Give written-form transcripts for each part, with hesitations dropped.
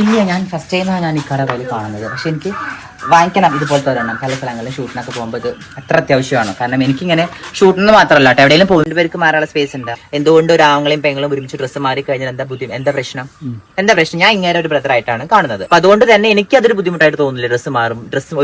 ഇല്ല, ഞാൻ ഫസ്റ്റ് ടൈമാണ് ഞാൻ ഈ കട കയ്യിൽ കാണുന്നത്. പക്ഷെ എനിക്ക് വാങ്ങിക്കണം ഇതുപോലത്തെ ഒരെണ്ണം. പല സ്ഥലങ്ങളിൽ ഷൂട്ടിനൊക്കെ പോകുമ്പോൾ ഇത് അത്ര അത്യാവശ്യമാണ്. കാരണം എനിക്കിങ്ങനെ ഷൂട്ടിന് മാത്രമല്ല കേട്ടോ, എവിടെയെങ്കിലും പോകുന്ന പേർക്ക് മാറാനുള്ള സ്പേസ് ഉണ്ട്. എന്തുകൊണ്ട് ഒരു ആങ്ങളെയും പെങ്ങളും ഒരുമിച്ച് ഡ്രസ്സ് മാറി കഴിഞ്ഞാൽ എന്താ പ്രശ്നം? ഞാൻ ഇങ്ങനെ ഒരു ബ്രദർ ആയിട്ടാണ് കാണുന്നത്. അപ്പൊ അതുകൊണ്ട് തന്നെ എനിക്ക് അതൊരു ബുദ്ധിമുട്ടായിട്ട് തോന്നുന്നില്ല.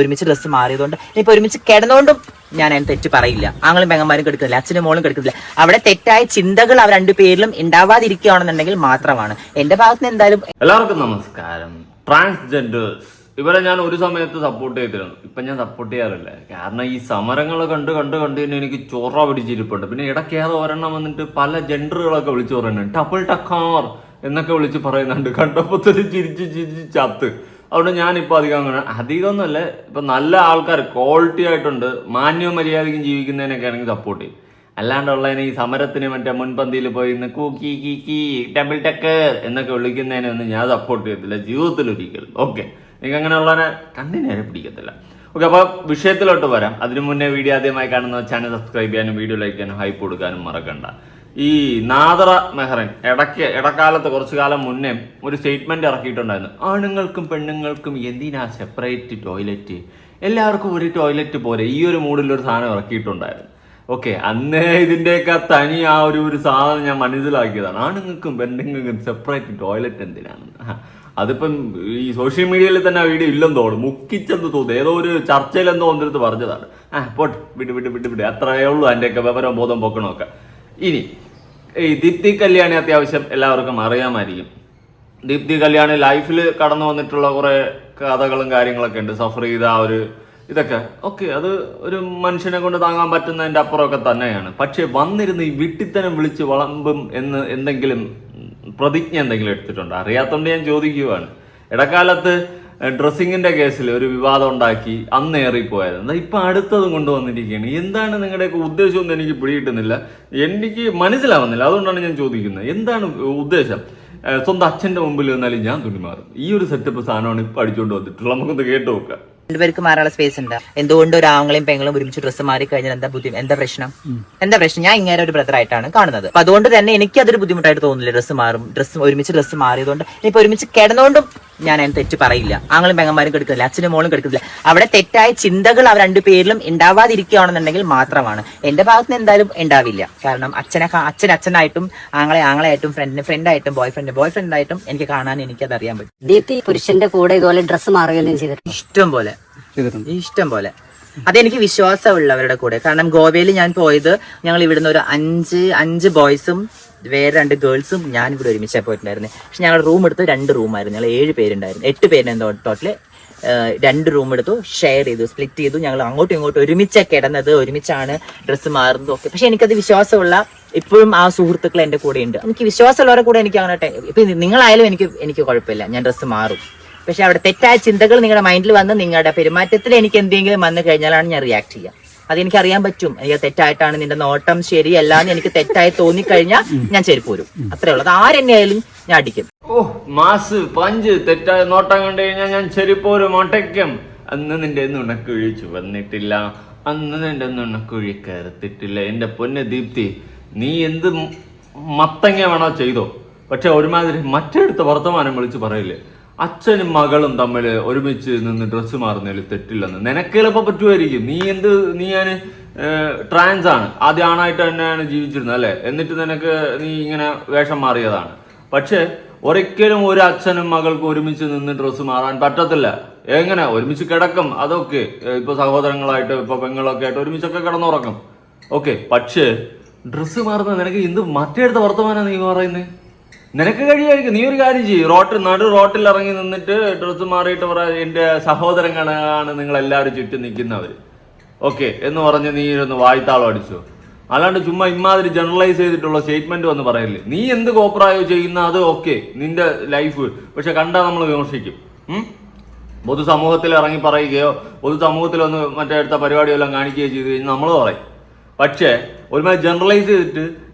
ഒരുമിച്ച് ഡ്രസ്സ് മാറിയതുകൊണ്ട് ഇപ്പൊ ഒരുമിച്ച് കിടന്നുകൊണ്ടും ഞാൻ അതിന് തെറ്റ് പറയില്ല. ആങ്ങളും പെങ്ങന്മാരും കെടുക്കുന്നില്ല, അച്ഛനും മോളും കെടുക്കുന്നില്ല. അവിടെ തെറ്റായ ചിന്തകൾ അവർ രണ്ടു പേരിലും ഉണ്ടാവാതിരിക്കുകയാണെന്നുണ്ടെങ്കിൽ മാത്രമാണ് എന്റെ ഭാഗത്ത് നിന്ന് എന്തായാലും. എല്ലാവർക്കും നമസ്കാരം. ട്രാൻസ്ജെൻഡേഴ്സ് ഇവരെ ഞാൻ ഒരു സമയത്ത് സപ്പോർട്ട് ചെയ്തിരുന്നു. ഇപ്പൊ ഞാൻ സപ്പോർട്ട് ചെയ്യാറില്ല. കാരണം ഈ സമരങ്ങൾ കണ്ട് തന്നെ എനിക്ക് ചൊറ പിടിച്ചിരിപ്പുണ്ട്. പിന്നെ ഇടയ്ക്കേറെ ഒരെണ്ണം വന്നിട്ട് പല ജെൻഡറുകളൊക്കെ വിളിച്ചു പറയുന്നുണ്ട്. ടബിൾ ടക്കാർ എന്നൊക്കെ വിളിച്ച് പറയുന്നുണ്ട്. കണ്ടപ്പോൾ തന്നെ ചിരിച്ച് ചത്ത്. അതുകൊണ്ട് ഞാനിപ്പോൾ അധികമൊന്നുമല്ല, ഇപ്പൊ നല്ല ആൾക്കാർ ക്വാളിറ്റി ആയിട്ടുണ്ട്, മാന്യവും മര്യാദയ്ക്കും ജീവിക്കുന്നതിനൊക്കെ ആണെങ്കിൽ സപ്പോർട്ട് ചെയ്യും. അല്ലാണ്ടുള്ളതിന് ഈ സമരത്തിന് മറ്റേ മുൻപന്തിയിൽ പോയി ഇന്ന് കൂക്കി കീക്കി ഡബിൾ ടക്കർ എന്നൊക്കെ വിളിക്കുന്നതിനൊന്നും ഞാൻ സപ്പോർട്ട് ചെയ്യത്തില്ല ജീവിതത്തിൽ ഒരിക്കലും. ഓക്കെ, നിങ്ങൾക്ക് അങ്ങനെയുള്ളതിനെ കണ്ണിനേരെ പിടിക്കത്തില്ല. ഓക്കെ, അപ്പോൾ വിഷയത്തിലോട്ട് വരാം. അതിനു മുന്നേ വീഡിയോ ആദ്യമായി കാണുന്ന ചാനൽ സബ്സ്ക്രൈബ് ചെയ്യാനും വീഡിയോ ലൈക്ക് ചെയ്യാനും ഹൈപ്പ് കൊടുക്കാനും മറക്കണ്ട. ഈ നാദറ മെഹ്റൻ ഇടക്കാലത്ത് കുറച്ചു കാലം മുന്നേ ഒരു സ്റ്റേറ്റ്മെന്റ് ഇറക്കിയിട്ടുണ്ടായിരുന്നു. ആണുങ്ങൾക്കും പെണ്ണുങ്ങൾക്കും എന്തിനാ സെപ്പറേറ്റ് ടോയ്ലറ്റ്, എല്ലാവർക്കും ഒരു ടോയ്ലറ്റ് പോലെ, ഈ ഒരു മൂഡിലൊരു സാധനം ഇറക്കിയിട്ടുണ്ടായിരുന്നു. ഓക്കെ, അന്നേ ഇതിൻ്റെയൊക്കെ തനി ആ ഒരു സാധനം ഞാൻ മനസ്സിലാക്കിയതാണ്. ആണുങ്ങൾക്കും പെണ്ണുങ്ങൾക്കും സെപ്പറേറ്റ് ടോയ്ലറ്റ് എന്തിനാണ്? അതിപ്പം ഈ സോഷ്യൽ മീഡിയയിൽ തന്നെ ആ വീഡിയോ ഇല്ലെന്ന് തോന്നുന്നു, മുക്കിച്ചെന്ന് തോന്നുന്നു. ഏതോ ഒരു ചർച്ചയിലെന്തോ ഒന്നിടത്ത് പറഞ്ഞതാണ്. പോട്ട് വിട്ട് അത്രയേ ഉള്ളൂ അതിൻ്റെയൊക്കെ വിവരം ബോധം പൊക്കണമൊക്കെ. ഇനി ഈ ദീപ്തി കല്യാണി അത്യാവശ്യം എല്ലാവർക്കും അറിയാമായിരിക്കും. ദീപ്തി കല്യാണി ലൈഫിൽ കടന്നു വന്നിട്ടുള്ള കുറെ കഥകളും കാര്യങ്ങളൊക്കെ ഉണ്ട്. സഫർ ചെയ്ത ആ ഒരു ഇതൊക്കെ ഓക്കെ, അത് ഒരു മനുഷ്യനെ കൊണ്ട് താങ്ങാൻ പറ്റുന്നതിൻ്റെ അപ്പുറമൊക്കെ തന്നെയാണ്. പക്ഷെ വന്നിരുന്ന് ഈ വിട്ടിത്തനം വിളിച്ച് വളമ്പും എന്ന് എന്തെങ്കിലും പ്രതിജ്ഞ എന്തെങ്കിലും എടുത്തിട്ടുണ്ടോ? അറിയാത്തതുകൊണ്ട് ഞാൻ ചോദിക്കുകയാണ്. ഇടക്കാലത്ത് ഡ്രസ്സിങ്ങിന്റെ കേസിൽ ഒരു വിവാദം ഉണ്ടാക്കി അന്ന് ഏറിപ്പോയത്. ഇപ്പൊ അടുത്തതും കൊണ്ടുവന്നിരിക്കുകയാണ്. എന്താണ് നിങ്ങളുടെയൊക്കെ ഉദ്ദേശം എന്ന് എനിക്ക് പിടികിട്ടുന്നില്ല, എനിക്ക് മനസ്സിലാവുന്നില്ല. അതുകൊണ്ടാണ് ഞാൻ ചോദിക്കുന്നത്, എന്താണ് ഉദ്ദേശം? സ്വന്തം അച്ഛന്റെ മുമ്പിൽ നിന്നാലും ഞാൻ തുണിമാറും. ഈ ഒരു സെറ്റപ്പ് സാധനമാണ് ഇപ്പൊ അടിച്ചുകൊണ്ട് വന്നിട്ടുള്ളത്. നമുക്കൊന്ന് കേട്ടു നോക്കാം. രണ്ടുപേർക്ക് മാറാനുള്ള സ്പേസ് ഉണ്ട്. എന്തുകൊണ്ട് ഒരു ആങ്ങളെയും പെങ്ങളും ഒരുമിച്ച് ഡ്രസ്സ് മാറി കഴിഞ്ഞാൽ എന്താ പ്രശ്നം? ഞാൻ ഇങ്ങനെ ഒരു ബ്രദർ ആയിട്ടാണ് കാണുന്നത്. അപ്പൊ അതുകൊണ്ട് തന്നെ എനിക്ക് അതൊരു ബുദ്ധിമുട്ടായിട്ട് തോന്നുന്നില്ല. ഒരുമിച്ച് ഡ്രസ്സ് മാറിയതുകൊണ്ട് ഇപ്പൊ ഒരുമിച്ച് കിടന്നുകൊണ്ടും ഞാൻ അതിന് തെറ്റ് പറയില്ല. ആങ്ങളും പെങ്ങന്മാരും കെടുക്കുന്നില്ല, അച്ഛനും മോളും കെടുക്കുന്നില്ല. അവിടെ തെറ്റായ ചിന്തകൾ അവർ രണ്ടു പേരിലും ഉണ്ടാവാതിരിക്കുകയാണെന്നുണ്ടെങ്കിൽ മാത്രമാണ് എന്റെ ഭാഗത്ത് നിന്ന് എന്തായാലും ഉണ്ടാവില്ല. കാരണം അച്ഛനായിട്ടും ആങ്ങളെയായിട്ടും ഫ്രണ്ടായിട്ടും ബോയ്ഫ്രണ്ടായിട്ടും എനിക്ക് കാണാൻ എനിക്കത് അറിയാൻ പറ്റും. ദീപ്തി പുരുഷന്റെ കൂടെ ഇതുപോലെ ഡ്രസ്സ് മാറുകയും ചെയ്തിട്ടുണ്ട്. ഇഷ്ടം പോലെ അതെനിക്ക് വിശ്വാസമുള്ളവരുടെ കൂടെ. കാരണം ഗോവയിൽ ഞാൻ പോയത്, ഞങ്ങൾ ഇവിടുന്ന് ഒരു അഞ്ച് ബോയ്സും വേറെ 2 ഗേൾസും ഞാൻ ഇവിടെ ഒരുമിച്ചാണ് പോയിട്ടുണ്ടായിരുന്നത്. പക്ഷെ ഞങ്ങൾ റൂം എടുത്ത് 2 റൂമായിരുന്നു. ഞങ്ങൾ 7 പേരുണ്ടായിരുന്നു. 8 പേരുണ്ടായിരുന്നു ടോട്ടല്. 2 റൂം എടുത്തു, ഷെയർ ചെയ്തു, സ്പ്ലിറ്റ് ചെയ്തു. ഞങ്ങൾ അങ്ങോട്ടും ഇങ്ങോട്ടും ഒരുമിച്ചാണ് കിടന്നത്, ഒരുമിച്ചാണ് ഡ്രസ്സ് മാറുന്നത്. ഒക്കെ പക്ഷെ എനിക്കത് വിശ്വാസമുള്ള ഇപ്പോഴും ആ സുഹൃത്തുക്കൾ എന്റെ കൂടെ ഉണ്ട്. എനിക്ക് വിശ്വാസമുള്ളവരുടെ കൂടെ എനിക്ക് അങ്ങനെ ഇപ്പൊ നിങ്ങളായാലും എനിക്ക് കുഴപ്പമില്ല, ഞാൻ ഡ്രസ്സ് മാറും. പക്ഷെ അവിടെ തെറ്റായ ചിന്തകൾ നിങ്ങളുടെ മൈൻഡിൽ വന്ന് നിങ്ങളുടെ പെരുമാറ്റത്തിൽ എനിക്ക് എന്തെങ്കിലും വന്നു കഴിഞ്ഞാലാണ് ഞാൻ റിയാക്ട് ചെയ്യുക. അതെനിക്ക് അറിയാൻ പറ്റും. എനിക്ക് തെറ്റായിട്ടാണ്, നിന്റെ നോട്ടം ശരിയല്ല എന്ന് എനിക്ക് തെറ്റായി തോന്നിക്കഴിഞ്ഞാൽ ഞാൻ ചെരുപ്പ് വരും. അത്രേ ഉള്ളൂ. അത് ആരെന്നെയായാലും ഞാൻ അടിക്കും. മാസ് പഞ്ച് തെറ്റായ നോട്ടം കണ്ടു കഴിഞ്ഞാൽ ഞാൻ ചെരുപ്പോര് മൊട്ടയ്ക്കും. അന്ന് നിന്റെ നുണക്കുഴി ചുവന്നിട്ടില്ല, അന്ന് നിന്റെ നുണക്കുഴി കയറത്തിട്ടില്ല. എന്റെ പൊന്നെ ദീപ്തി, നീ എന്ത് മത്തങ്ങ വേണോ ചെയ്തോ, പക്ഷെ ഒരുമാതിരി മറ്റെടുത്ത വർത്തമാനം വിളിച്ച് പറയില്ലേ അച്ഛനും മകളും തമ്മിൽ ഒരുമിച്ച് നിന്ന് ഡ്രസ്സ് മാറുന്നതിൽ തെറ്റില്ലെന്ന്. നിനക്ക് എളുപ്പം പറ്റുമായിരിക്കും. നീ ഞാൻ ട്രാൻസ് ആണ്, ആദ്യം ആണായിട്ട് തന്നെയാണ് ജീവിച്ചിരുന്നത് അല്ലേ? എന്നിട്ട് നീ ഇങ്ങനെ വേഷം മാറിയതാണ്. പക്ഷെ ഒരിക്കലും ഒരു അച്ഛനും മകൾക്കും ഒരുമിച്ച് നിന്ന് ഡ്രസ്സ് മാറാൻ പറ്റത്തില്ല. എങ്ങനെ ഒരുമിച്ച് കിടക്കും, അതൊക്കെ ഇപ്പൊ സഹോദരങ്ങളായിട്ട് ഇപ്പൊ പെങ്ങളൊക്കെ ആയിട്ട് ഒരുമിച്ചൊക്കെ കിടന്നുറക്കും. ഓക്കെ, പക്ഷേ ഡ്രസ്സ് മാറുന്ന നിനക്ക് എന്ത് മറ്റേടുത്ത വർത്തമാനം നീ പറയുന്നത്? നിനക്ക് കഴിയായിരിക്കും. നീ ഒരു കാര്യം ചെയ്യും, റോട്ടിൽ ഇറങ്ങി നിന്നിട്ട് ഡ്രസ്സ് മാറിയിട്ട് പറയാം എന്റെ സഹോദരങ്ങളാണ് നിങ്ങൾ എല്ലാവരും ചുറ്റും നിൽക്കുന്നവർ, ഓക്കെ എന്ന് പറഞ്ഞ് നീ ഒന്ന് വായ്ത്താളം അടിച്ചു. അല്ലാണ്ട് ചുമ്മാ ഇമാതിരി ജനറലൈസ് ചെയ്തിട്ടുള്ള സ്റ്റേറ്റ്മെന്റ് വന്ന് പറയില്ലേ. നീ എന്ത് കോപ്രായോ ചെയ്യുന്ന അത് ഓക്കെ, നിന്റെ ലൈഫ്. പക്ഷെ കണ്ടാൽ നമ്മൾ വിമർശിക്കും. പൊതുസമൂഹത്തിൽ ഇറങ്ങി പറയുകയോ പൊതുസമൂഹത്തിൽ ഒന്ന് മറ്റേ അടുത്ത പരിപാടിയെല്ലാം കാണിക്കുകയോ ചെയ്ത് കഴിഞ്ഞാൽ നമ്മൾ പറയും. പക്ഷേ ഒരുമാതിരി ജനറലൈസ് ചെയ്തിട്ട്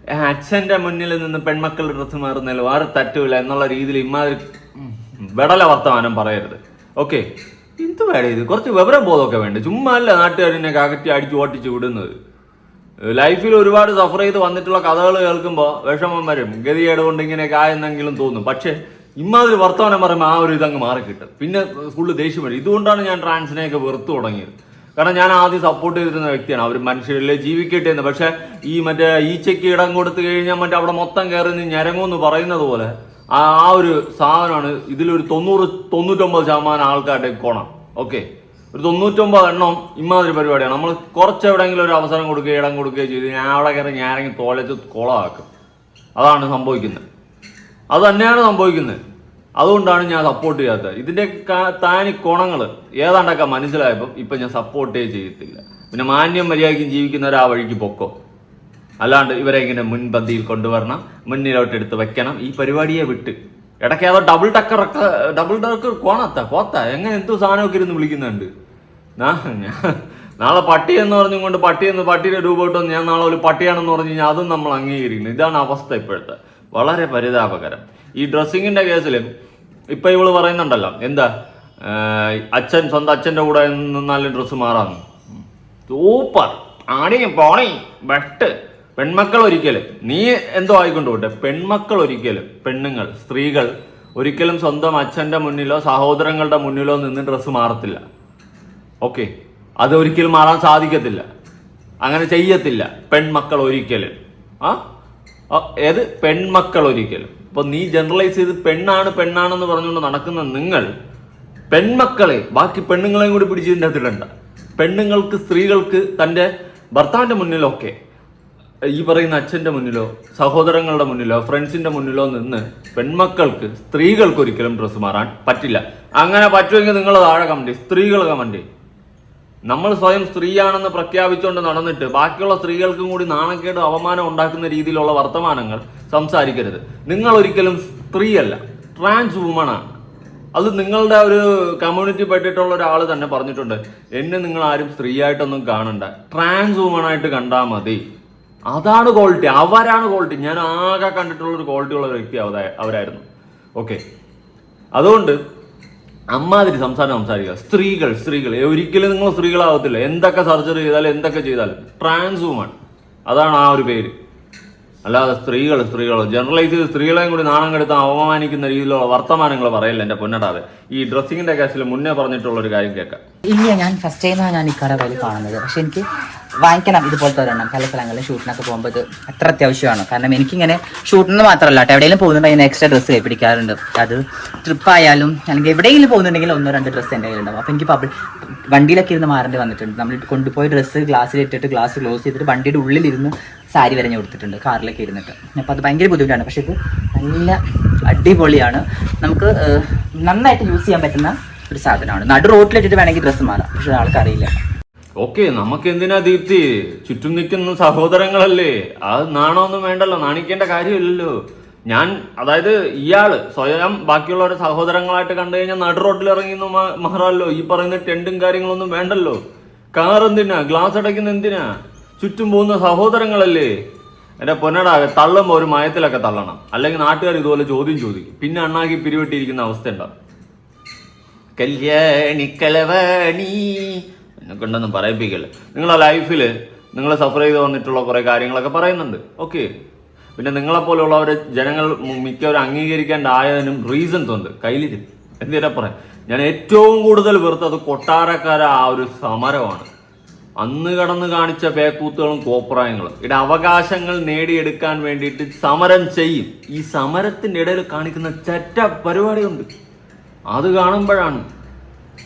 അച്ഛന്റെ മുന്നിൽ നിന്ന് പെൺമക്കളുടെ ഡ്രസ്സ് മാറുന്നതിൽ വേറെ തെറ്റുമില്ല എന്നുള്ള രീതിയിൽ ഇമാതിരി വെടല വർത്തമാനം പറയരുത്. ഓക്കെ, എന്ത് വേണം ഇത്? കുറച്ച് വിവരം ബോധമൊക്കെ വേണ്ട. ചുമ്മാ അല്ല നാട്ടുകാരിനെ അകറ്റി അടിച്ചു ഓട്ടിച്ച് വിടുന്നത്. ലൈഫിൽ ഒരുപാട് സഫർ ചെയ്ത് വന്നിട്ടുള്ള കഥകൾ കേൾക്കുമ്പോൾ വിഷമം വരും, ഗതികേട് കൊണ്ട് ഇങ്ങനെയൊക്കെ ആയെന്നെങ്കിലും തോന്നും. പക്ഷെ ഇമാതിരി വർത്തമാനം പറയുമ്പോൾ ആ ഒരു ഇതങ്ങ് മാറിക്കിട്ടും. പിന്നെ ഫുള്ള് ദേഷ്യം വരും. ഇതുകൊണ്ടാണ് ഞാൻ ട്രാൻസിനെയൊക്കെ വെറുത്തു തുടങ്ങിയത്. കാരണം ഞാൻ ആദ്യം സപ്പോർട്ട് ചെയ്തിരുന്ന വ്യക്തിയാണ്. അവർ മനുഷ്യരിലെ ജീവിക്കട്ടെ എന്ന്. പക്ഷെ ഈ മറ്റേ ഈച്ചയ്ക്ക് ഇടം കൊടുത്തു കഴിഞ്ഞാൽ മറ്റേ അവിടെ മൊത്തം കയറി ഞരങ്ങുമെന്ന് പറയുന്നത് പോലെ ആ ഒരു സാധനമാണ് ഇതിലൊരു 99% ആൾക്കാരുടെ കോണം. ഓക്കെ, ഒരു 99 എണ്ണം ഇമാതിരി പരിപാടിയാണ്. നമ്മൾ കുറച്ചെവിടെയെങ്കിലും ഒരു അവസരം കൊടുക്കുകയോ ഇടം കൊടുക്കുകയോ ചെയ്ത് ഞാൻ അവിടെ കയറി ഞാനെങ്കിൽ തോലച്ച് കുളമാക്കും. അതാണ് സംഭവിക്കുന്നത്. അത് തന്നെയാണ് സംഭവിക്കുന്നത്. അതുകൊണ്ടാണ് ഞാൻ സപ്പോർട്ട് ചെയ്യാത്തത്. ഇതിൻ്റെ താനി കോണങ്ങൾ ഏതാണ്ടൊക്കെ മനസ്സിലായപ്പം ഇപ്പം ഞാൻ സപ്പോർട്ടേ ചെയ്യത്തില്ല. പിന്നെ മാന്യം മര്യാദയ്ക്കും ജീവിക്കുന്നവർ ആ വഴിക്ക് പൊക്കോ. അല്ലാണ്ട് ഇവരെ ഇങ്ങനെ മുൻപന്തിയിൽ കൊണ്ടുവരണം, മുന്നിലോട്ട് എടുത്ത് വെക്കണം, ഈ പരിപാടിയെ വിട്ട് ഇടയ്ക്ക് അതോ ഡബിൾ ഡക്കർ കോത്ത എങ്ങനെ എന്തോ സാധനമൊക്കെ ഇരുന്ന് വിളിക്കുന്നുണ്ട്. നാളെ പട്ടി എന്ന് പറഞ്ഞുകൊണ്ട് പട്ടിയുടെ രൂപമായിട്ട് ഞാൻ നാളെ ഒരു പട്ടിയാണെന്ന് പറഞ്ഞു കഴിഞ്ഞാൽ അതും നമ്മൾ അംഗീകരിക്കുന്നു. ഇതാണ് അവസ്ഥ ഇപ്പോഴത്തെ. വളരെ പരിതാപകരം. ഈ ഡ്രസ്സിങ്ങിന്റെ കേസിൽ ഇപ്പൊ ഇവള് പറയുന്നുണ്ടല്ലോ, എന്താ സ്വന്തം അച്ഛന്റെ കൂടെ നിന്നാലും ഡ്രസ്സ് മാറാന്ന്. സൂപ്പർ, ആണി പോണി ബെസ്റ്റ്. പെൺമക്കൾ ഒരിക്കലും, നീ എന്തോ ആയിക്കൊണ്ട് പോട്ടെ, പെൺമക്കൾ ഒരിക്കലും, പെണ്ണുങ്ങൾ, സ്ത്രീകൾ ഒരിക്കലും സ്വന്തം അച്ഛന്റെ മുന്നിലോ സഹോദരങ്ങളുടെ മുന്നിലോ നിന്ന് ഡ്രസ്സ് മാറത്തില്ല. ഓക്കെ, അത് ഒരിക്കലും മാറാൻ സാധിക്കത്തില്ല. അങ്ങനെ ചെയ്യത്തില്ല പെൺമക്കൾ ഒരിക്കലും. ഏത് പെൺമക്കൾ ഒരിക്കലും. ഇപ്പൊ നീ ജനറലൈസ് ചെയ്ത് പെണ്ണാണെന്ന് പറഞ്ഞുകൊണ്ട് നടക്കുന്ന നിങ്ങൾ പെൺമക്കളെ ബാക്കി പെണ്ണുങ്ങളെയും കൂടി പിടിച്ചതിൻ്റെ അകത്തിടണ്ട. പെണ്ണുങ്ങൾക്ക്, സ്ത്രീകൾക്ക് തൻ്റെ ഭർത്താവിൻ്റെ മുന്നിലൊക്കെ, ഈ പറയുന്ന അച്ഛൻ്റെ മുന്നിലോ സഹോദരങ്ങളുടെ മുന്നിലോ ഫ്രണ്ട്സിന്റെ മുന്നിലോ നിന്ന് പെൺമക്കൾക്ക്, സ്ത്രീകൾക്ക് ഒരിക്കലും ഡ്രസ്സ് മാറാൻ പറ്റില്ല. അങ്ങനെ പറ്റുമെങ്കിൽ നിങ്ങൾ താഴെ കമന്റ്, സ്ത്രീകൾ കമന്റ്. നമ്മൾ സ്വയം സ്ത്രീയാണെന്ന് പ്രഖ്യാപിച്ചുകൊണ്ട് നടന്നിട്ട് ബാക്കിയുള്ള സ്ത്രീകൾക്കും കൂടി നാണക്കേട്, അവമാനം ഉണ്ടാക്കുന്ന രീതിയിലുള്ള വർത്തമാനങ്ങൾ സംസാരിക്കരുത്. നിങ്ങൾ ഒരിക്കലും സ്ത്രീയല്ല, ട്രാൻസ് വുമണാണ്. അത് നിങ്ങളുടെ ഒരു കമ്മ്യൂണിറ്റി പെട്ടിട്ടുള്ള ഒരാൾ തന്നെ പറഞ്ഞിട്ടുണ്ട്, എന്നെ നിങ്ങൾ ആരും സ്ത്രീയായിട്ടൊന്നും കാണണ്ട, ട്രാൻസ് വുമണായിട്ട് കണ്ടാൽ മതി. അതാണ് ക്വാളിറ്റി, അവരാണ് ക്വാളിറ്റി. ഞാൻ ആകെ കണ്ടിട്ടുള്ള ഒരു ക്വാളിറ്റി ഉള്ള ഒരു വ്യക്തി അവരായിരുന്നു. ഓക്കെ, അതുകൊണ്ട് അമ്മാതിരി സംസാരിക്കുക. സ്ത്രീകൾ ഒരിക്കലും നിങ്ങൾ സ്ത്രീകളാവത്തില്ല. എന്തൊക്കെ സർജറി ചെയ്താലും എന്തൊക്കെ ചെയ്താലും ട്രാൻസ് വുമൺ, അതാണ് ആ ഒരു പേര്. അല്ലാതെ സ്ത്രീകൾ ജനറലൈസ് ചെയ്ത് സ്ത്രീകളെയും കൂടി നാണം കെടുത്ത് അവമാനിക്കുന്ന രീതിയിലുള്ള വർത്തമാനങ്ങൾ പറയല്ല എൻ്റെ പൊന്നടാതെ. ഈ ഡ്രസ്സിങ്ങിന്റെ കേസിൽ മുന്നേ പറഞ്ഞിട്ടുള്ള ഒരു കാര്യം കേൾക്കാം. ഇല്ല, ഞാൻ ഫസ്റ്റ് ടൈമാണ് ഞാൻ ഇക്കാടെ കയ്യിൽ കാണുന്നത്. പക്ഷെ എനിക്ക് വാങ്ങിക്കണം ഇതുപോലത്തെ ഒരെണ്ണം. പല സ്ഥലങ്ങളിൽ ഷൂട്ടിനൊക്കെ പോകുമ്പോൾ ഇത് അത്ര അത്യാവശ്യമാണ്. കാരണം എനിക്കിങ്ങനെ ഷൂട്ടിന് മാത്രമല്ല കേട്ടോ, എവിടെയെങ്കിലും പോകുന്നുണ്ടെങ്കിൽ എക്സ്ട്രാ ഡ്രസ്സ് കൈ പിടിക്കാറുണ്ട്. അത് ട്രിപ്പായാലും അല്ലെങ്കിൽ എവിടെയെങ്കിലും പോകുന്നുണ്ടെങ്കിൽ 1-2 ഡ്രസ്സ് എൻ്റെ കയ്യിലുണ്ടാവും. അപ്പോൾ എനിക്ക് വണ്ടിയിലൊക്കെ ഇരുന്ന് മാറേണ്ടി വന്നിട്ടുണ്ട്. നമ്മൾ കൊണ്ടുപോയി ഡ്രസ്സ് ഗ്ലാസ്സിലിട്ടിട്ട് ഗ്ലാസ് ക്ലോസ് ചെയ്തിട്ട് വണ്ടിയുടെ ഉള്ളിലിരുന്ന് സാരി വരഞ്ഞ് കൊടുത്തിട്ടുണ്ട് കാറിലൊക്കെ ഇരുന്നിട്ട്. അപ്പോൾ അത് ഭയങ്കര ബുദ്ധിമുട്ടാണ്. പക്ഷെ ഇത് നല്ല അടിപൊളിയാണ്. നമുക്ക് നന്നായിട്ട് യൂസ് ചെയ്യാൻ പറ്റുന്ന ഒരു സാധനമാണ്. നടു റോട്ടിലിട്ടിട്ട് വേണമെങ്കിൽ ഡ്രസ്സ് മാറാം, പക്ഷെ ആൾക്കറിയില്ല. ഓക്കെ, നമുക്ക് എന്തിനാ ദീപ്തി, ചുറ്റും നിൽക്കുന്ന സഹോദരങ്ങളല്ലേ, അത് നാണമൊന്നും വേണ്ടല്ലോ, നാണിക്കേണ്ട കാര്യമില്ലല്ലോ. അതായത് ഇയാള് സ്വയം ബാക്കിയുള്ളവരെ സഹോദരങ്ങളായിട്ട് കണ്ടു കഴിഞ്ഞാൽ നടു റോട്ടിൽ ഇറങ്ങിന്ന് മാറാമല്ലോ. ഈ പറയുന്ന ടെൻറ്റും കാര്യങ്ങളൊന്നും വേണ്ടല്ലോ. കാർ എന്തിനാ, ഗ്ലാസ് അടയ്ക്കുന്ന എന്തിനാ, ചുറ്റും പോകുന്ന സഹോദരങ്ങളല്ലേ. എൻ്റെ പൊന്നടാകെ തള്ളുമ്പോൾ ഒരു മയത്തിലൊക്കെ തള്ളണം, അല്ലെങ്കിൽ നാട്ടുകാർ ഇതുപോലെ ചോദ്യം ചോദിക്കും. പിന്നെ അണ്ണാക്കി പിരിവെട്ടിയിരിക്കുന്ന അവസ്ഥ ഉണ്ടാവും. കല്യാണിക്കലവാണി എന്നെക്കൊണ്ടൊന്നും പറയിപ്പിക്കല്ലേ. നിങ്ങളെ ലൈഫിൽ നിങ്ങൾ സഫർ ചെയ്ത് വന്നിട്ടുള്ള കുറേ കാര്യങ്ങളൊക്കെ പറയുന്നുണ്ട്. ഓക്കെ, പിന്നെ നിങ്ങളെപ്പോലുള്ളവരെ ജനങ്ങൾ മിക്കവരും അംഗീകരിക്കാണ്ടായതിനും റീസൺസ് ഉണ്ട്. കയ്യിലിരും എന്തിനാ പറയാം. ഞാൻ ഏറ്റവും കൂടുതൽ വെറുത്തത് കൊട്ടാരക്കാര ആ ഒരു സമരമാണ്. അന്ന് കടന്ന് കാണിച്ച പേക്കൂത്തുകളും കോപ്രായങ്ങളും. ഇവിടെ അവകാശങ്ങൾ നേടിയെടുക്കാൻ വേണ്ടിയിട്ട് സമരം ചെയ്യും. ഈ സമരത്തിൻ്റെ ഇടയിൽ കാണിക്കുന്ന ചെറ്റ പരിപാടിയുണ്ട്. അത് കാണുമ്പോഴാണ്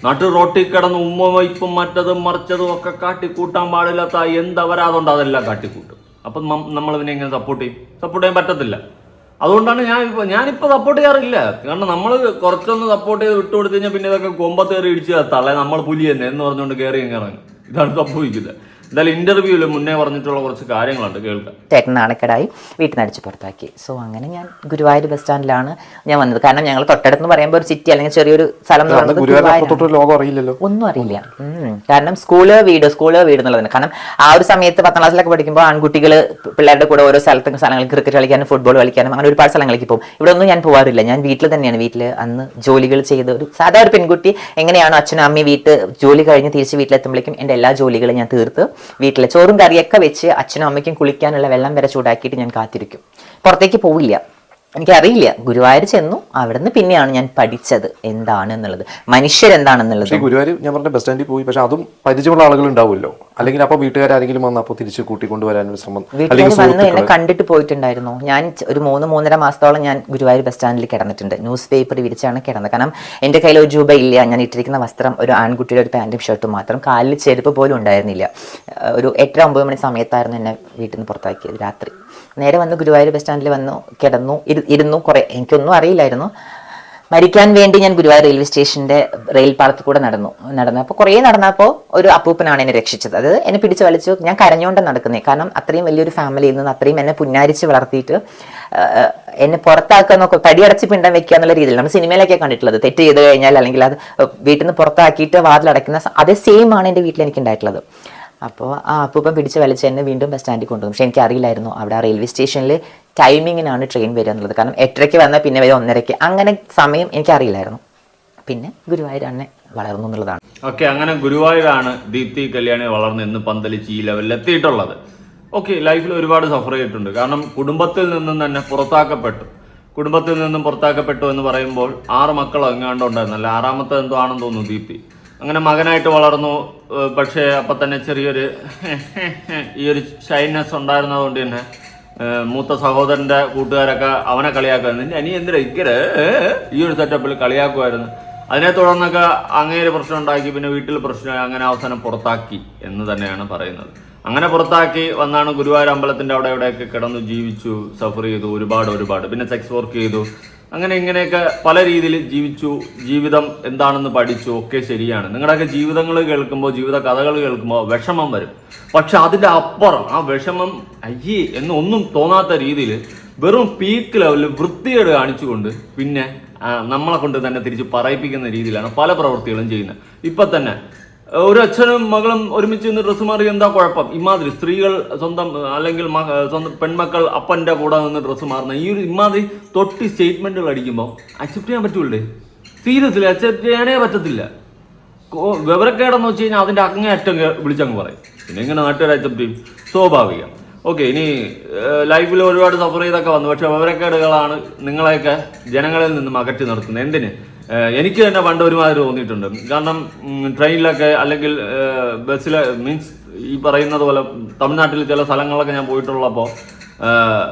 നാട്ടു റോട്ടിൽ കിടന്ന് ഉമ്മവയ്പും മറ്റതും മറിച്ചതും ഒക്കെ കാട്ടിക്കൂട്ടാൻ പാടില്ലാത്ത എന്തവരാതുണ്ട് അതെല്ലാം കാട്ടിക്കൂട്ടും. അപ്പം നമ്മൾ ഇതിനെ എങ്ങനെ സപ്പോർട്ട് ചെയ്യാൻ പറ്റത്തില്ല. അതുകൊണ്ടാണ് ഞാനിപ്പോൾ സപ്പോർട്ട് ചെയ്യാറില്ല. കാരണം നമ്മൾ കുറച്ചൊന്ന് സപ്പോർട്ട് ചെയ്ത് വിട്ടുകൊടുത്തു കഴിഞ്ഞാൽ പിന്നെ ഇതൊക്കെ കൊമ്പത്ത് കയറി ഇടിച്ച് തള്ളേ നമ്മൾ പുലി തന്നെ എന്ന് പറഞ്ഞുകൊണ്ട് കയറി ഇറങ്ങും. ഇതാണ് സംഭവിക്കുന്നത്. എന്തായാലും ഇന്റർവ്യൂവിൽ മുന്നേ പറഞ്ഞിട്ടുള്ള കുറച്ച് കാര്യങ്ങളുണ്ട്, കേൾക്കാം. ചേട്ടൻ നാണക്കേടായി വീട്ടിൽ നിന്ന് അടിച്ച് പുറത്താക്കി. സോ അങ്ങനെ ഞാൻ ഗുരുവായൂർ ബസ് സ്റ്റാൻഡിലാണ് ഞാൻ വന്നത്. കാരണം ഞങ്ങൾ തൊട്ടടുത്ത് പറയുമ്പോൾ ഒരു സിറ്റി അല്ലെങ്കിൽ ചെറിയൊരു സ്ഥലം എന്ന് പറയുന്നത് ഒന്നും അറിയില്ല. കാരണം സ്കൂള് വീട് എന്നുള്ളതാണ്. കാരണം ആ ഒരു സമയത്ത് 10ാം ക്ലാസ്സിലൊക്കെ പഠിക്കുമ്പോൾ ആൺകുട്ടികൾ പിള്ളേരുടെ കൂടെ ഓരോ സ്ഥലങ്ങളിൽ ക്രിക്കറ്റ് കളിക്കാനും ഫുട്ബോൾ കളിക്കാനും അങ്ങനെ ഒരുപാട് സ്ഥലങ്ങളിലേക്ക് പോകും. ഇവിടെ ഒന്നും ഞാൻ പോകാറില്ല. ഞാൻ വീട്ടിൽ തന്നെയാണ്. വീട്ടിൽ അന്ന് ജോലികൾ ചെയ്ത് ഒരു സാധാരണ ഒരു പെൺകുട്ടി എങ്ങനെയാണോ അച്ഛനും അമ്മയും ജോലി കഴിഞ്ഞ് തിരിച്ച് വീട്ടിലെത്തുമ്പോഴേക്കും എൻ്റെ എല്ലാ ജോലികളും ഞാൻ തീർത്ത് വീട്ടിലെ ചോറും കറിയൊക്കെ വെച്ച് അച്ഛനും അമ്മയ്ക്കും കുളിക്കാനുള്ള വെള്ളം വരെ ചൂടാക്കിയിട്ട് ഞാൻ കാത്തിരിക്കും. പുറത്തേക്ക് പോവില്ല. എനിക്കറിയില്ല. ഗുരുവായൂർ ചെന്നു, അവിടുന്ന് പിന്നെയാണ് ഞാൻ പഠിച്ചത് എന്താണെന്നുള്ളത്, മനുഷ്യരെന്താണെന്നുള്ളത്. ഗുരുവായൂർ ഞാൻ പറഞ്ഞ ബസ് സ്റ്റാൻഡിൽ പോയി, പക്ഷെ അതും പരിചയമുള്ള ആളുകൾ ഉണ്ടാവുമല്ലോ, അല്ലെങ്കിൽ അപ്പൊ വീട്ടുകാരെങ്കിലും വന്ന് അപ്പോൾ തിരിച്ച് കൂട്ടിക്കൊണ്ടുവരാൻ ശ്രമം? വീട്ടുകാർ വന്ന് എന്നെ കണ്ടിട്ട് പോയിട്ടുണ്ടായിരുന്നു. ഞാൻ ഒരു 3-3.5 മാസത്തോളം ഞാൻ ഗുരുവായൂർ ബസ് സ്റ്റാൻഡിൽ കിടന്നിട്ടുണ്ട്. ന്യൂസ് പേപ്പർ വിരിച്ചാണ് കിടന്നത്. കാരണം എൻ്റെ കയ്യിൽ 1 രൂപ ഇല്ല. ഞാൻ ഇട്ടിരിക്കുന്ന വസ്ത്രം ഒരു ആൺകുട്ടിയുടെ ഒരു പാൻറ്റും ഷർട്ടും മാത്രം, കാലിൽ ചെരുപ്പ് പോലും ഉണ്ടായിരുന്നില്ല. ഒരു 8-9 മണി സമയത്തായിരുന്നു എന്നെ വീട്ടിൽ നിന്ന് പുറത്താക്കിയത് രാത്രി. നേരെ വന്ന് ഗുരുവായൂർ ബസ് സ്റ്റാൻഡിൽ വന്നു, കിടന്നു, ഇരുന്നു. കുറേ എനിക്കൊന്നും അറിയില്ലായിരുന്നു. മരിക്കാൻ വേണ്ടി ഞാൻ ഗുരുവായൂർ റെയിൽവേ സ്റ്റേഷൻ്റെ റെയിൽ പാളത്തിൽ കൂടെ നടന്നപ്പോൾ കുറേ നടന്നപ്പോൾ ഒരു അപ്പൂപ്പനാണ് എന്നെ രക്ഷിച്ചത്. അത് എന്നെ പിടിച്ച് വലിച്ചു. ഞാൻ കരഞ്ഞുകൊണ്ട് നടക്കുന്നത്. കാരണം അത്രയും വലിയൊരു ഫാമിലിയിൽ നിന്ന് അത്രയും എന്നെ പുന്നാരിച്ച് വളർത്തിയിട്ട് എന്നെ പുറത്താക്കുക എന്നൊക്കെ, തടിയടച്ച് പിണ്ടം വെക്കുക എന്നുള്ള രീതിയിൽ നമ്മൾ സിനിമയിലൊക്കെ കണ്ടിട്ടുള്ളത്. തെറ്റ് ചെയ്ത് കഴിഞ്ഞാൽ അല്ലെങ്കിൽ അത് വീട്ടിൽ നിന്ന് പുറത്താക്കിയിട്ട് വാതിലടയ്ക്കുന്ന അതേ സെയിം ആണ് എൻ്റെ വീട്ടിൽ എനിക്ക് ഉണ്ടായിട്ടുള്ളത്. അപ്പോൾ ആ അപ്പൂപ്പൻ പിടിച്ച് വലിച്ച് എന്നെ വീണ്ടും ബസ് സ്റ്റാൻഡിൽ കൊണ്ടുപോകും. പക്ഷേ എനിക്കറിയില്ലായിരുന്നു അവിടെ ആ റെയിൽവേ സ്റ്റേഷനിൽ ടൈമിങ്ങിനാണ് ട്രെയിൻ വരിക എന്നുള്ളത്. കാരണം 8:30 വന്നാൽ പിന്നെ വരെ 1:30, അങ്ങനെ സമയം എനിക്കറിയില്ലായിരുന്നു. പിന്നെ ഗുരുവായൂരാണ് വളർന്നു എന്നുള്ളതാണ്. ഓക്കെ, അങ്ങനെ ഗുരുവായൂരാണ് ദീപ്തി കല്യാണി വളർന്ന് ഇന്ന് പന്തലിച്ച് ഈ ലെവലിൽ എത്തിയിട്ടുള്ളത്. ഓക്കെ, ലൈഫിൽ ഒരുപാട് സഫർ ചെയ്തിട്ടുണ്ട്. കാരണം കുടുംബത്തിൽ നിന്നും തന്നെ പുറത്താക്കപ്പെട്ടു. കുടുംബത്തിൽ നിന്നും പുറത്താക്കപ്പെട്ടു എന്ന് പറയുമ്പോൾ 6 മക്കൾ എങ്ങാണ്ട് ഉണ്ടായിരുന്നു, അല്ല 6ാമത്തെ എന്തോ ആണെന്ന് തോന്നുന്നു ദീപ്തി. അങ്ങനെ മകനായിട്ട് വളർന്നു. പക്ഷേ അപ്പം തന്നെ ചെറിയൊരു ഈ ഒരു ഷൈനെസ് ഉണ്ടായിരുന്നതുകൊണ്ട് തന്നെ മൂത്ത സഹോദരൻ്റെ കൂട്ടുകാരൊക്കെ അവനെ കളിയാക്കുമായിരുന്നു. ഇനി എന്തിനാ ഇക്കരെ ഈ ഒരു സെറ്റപ്പിൽ കളിയാക്കുമായിരുന്നു. അതിനെ തുടർന്നൊക്കെ അങ്ങേര് പ്രശ്നം ഉണ്ടാക്കി, പിന്നെ വീട്ടിൽ പ്രശ്നമായി. അങ്ങനെ അവസാനം പുറത്താക്കി എന്ന് തന്നെയാണ് പറയുന്നത്. അങ്ങനെ പുറത്താക്കി വന്നാണ് ഗുരുവായൂർ അമ്പലത്തിൻ്റെ അവിടെ എവിടെയൊക്കെ കിടന്നു ജീവിച്ചു, സഫർ ചെയ്തു, ഒരുപാട്. പിന്നെ സെക്സ് വർക്ക് ചെയ്തു. അങ്ങനെ ഇങ്ങനെയൊക്കെ പല രീതിയിൽ ജീവിച്ചു. ജീവിതം എന്താണെന്ന് പഠിച്ചു. ഒക്കെ ശരിയാണ്. നിങ്ങളുടെയൊക്കെ ജീവിതങ്ങൾ കേൾക്കുമ്പോൾ, ജീവിത കഥകൾ കേൾക്കുമ്പോൾ വിഷമം വരും. പക്ഷെ അതിൻ്റെ അപ്പുറം ആ വിഷമം അയ്യേ എന്നൊന്നും തോന്നാത്ത രീതിയിൽ വെറും പീക്ക് ലെവലിൽ വൃത്തികേട് കാണിച്ചുകൊണ്ട് പിന്നെ നമ്മളെ കൊണ്ട് തന്നെ തിരിച്ച് പറയിപ്പിക്കുന്ന രീതിയിലാണ് പല പ്രവൃത്തികളും ചെയ്യുന്നത്. ഇപ്പം തന്നെ ഒരു അച്ഛനും മകളും ഒരുമിച്ച് നിന്ന് ഡ്രസ്സ് മാറി എന്താ കുഴപ്പം? ഇമാതിരി സ്ത്രീകൾ സ്വന്തം അല്ലെങ്കിൽ സ്വന്തം പെൺമക്കൾ അപ്പൻ്റെ കൂടെ നിന്ന് ഡ്രസ്സ് മാറുന്ന ഈ ഒരു ഇമാതിരി തൊട്ടി സ്റ്റേറ്റ്മെന്റുകൾ അടിക്കുമ്പോൾ അക്സെപ്റ്റ് ചെയ്യാൻ പറ്റൂല്ലേ? സീരിയസ്ലി അക്സെപ്റ്റ് ചെയ്യാനേ പറ്റത്തില്ല. വിവരക്കേടെന്ന് വെച്ച് കഴിഞ്ഞാൽ അതിൻ്റെ അങ്ങേയറ്റം വിളിച്ചങ്ങ് പറയും. പിന്നെ ഇങ്ങനെ നാട്ടുകാർ അക്സെപ്റ്റ് ചെയ്യും, സ്വാഭാവികം. ഓക്കെ, ഇനി ലൈഫിൽ ഒരുപാട് സഫർ ചെയ്തൊക്കെ വന്നു. പക്ഷെ വിവരക്കേടുകളാണ് നിങ്ങളെയൊക്കെ ജനങ്ങളിൽ നിന്നും അകറ്റി നിർത്തുന്നത്. എന്തിന്? എനിക്ക് തന്നെ പണ്ട് ഒരുമാതിരി തോന്നിയിട്ടുണ്ട്. കാരണം ട്രെയിനിലൊക്കെ അല്ലെങ്കിൽ ബസ്സിൽ, മീൻസ് ഈ പറയുന്നത് പോലെ തമിഴ്നാട്ടിൽ ചില സ്ഥലങ്ങളിലൊക്കെ ഞാൻ പോയിട്ടുള്ളപ്പോൾ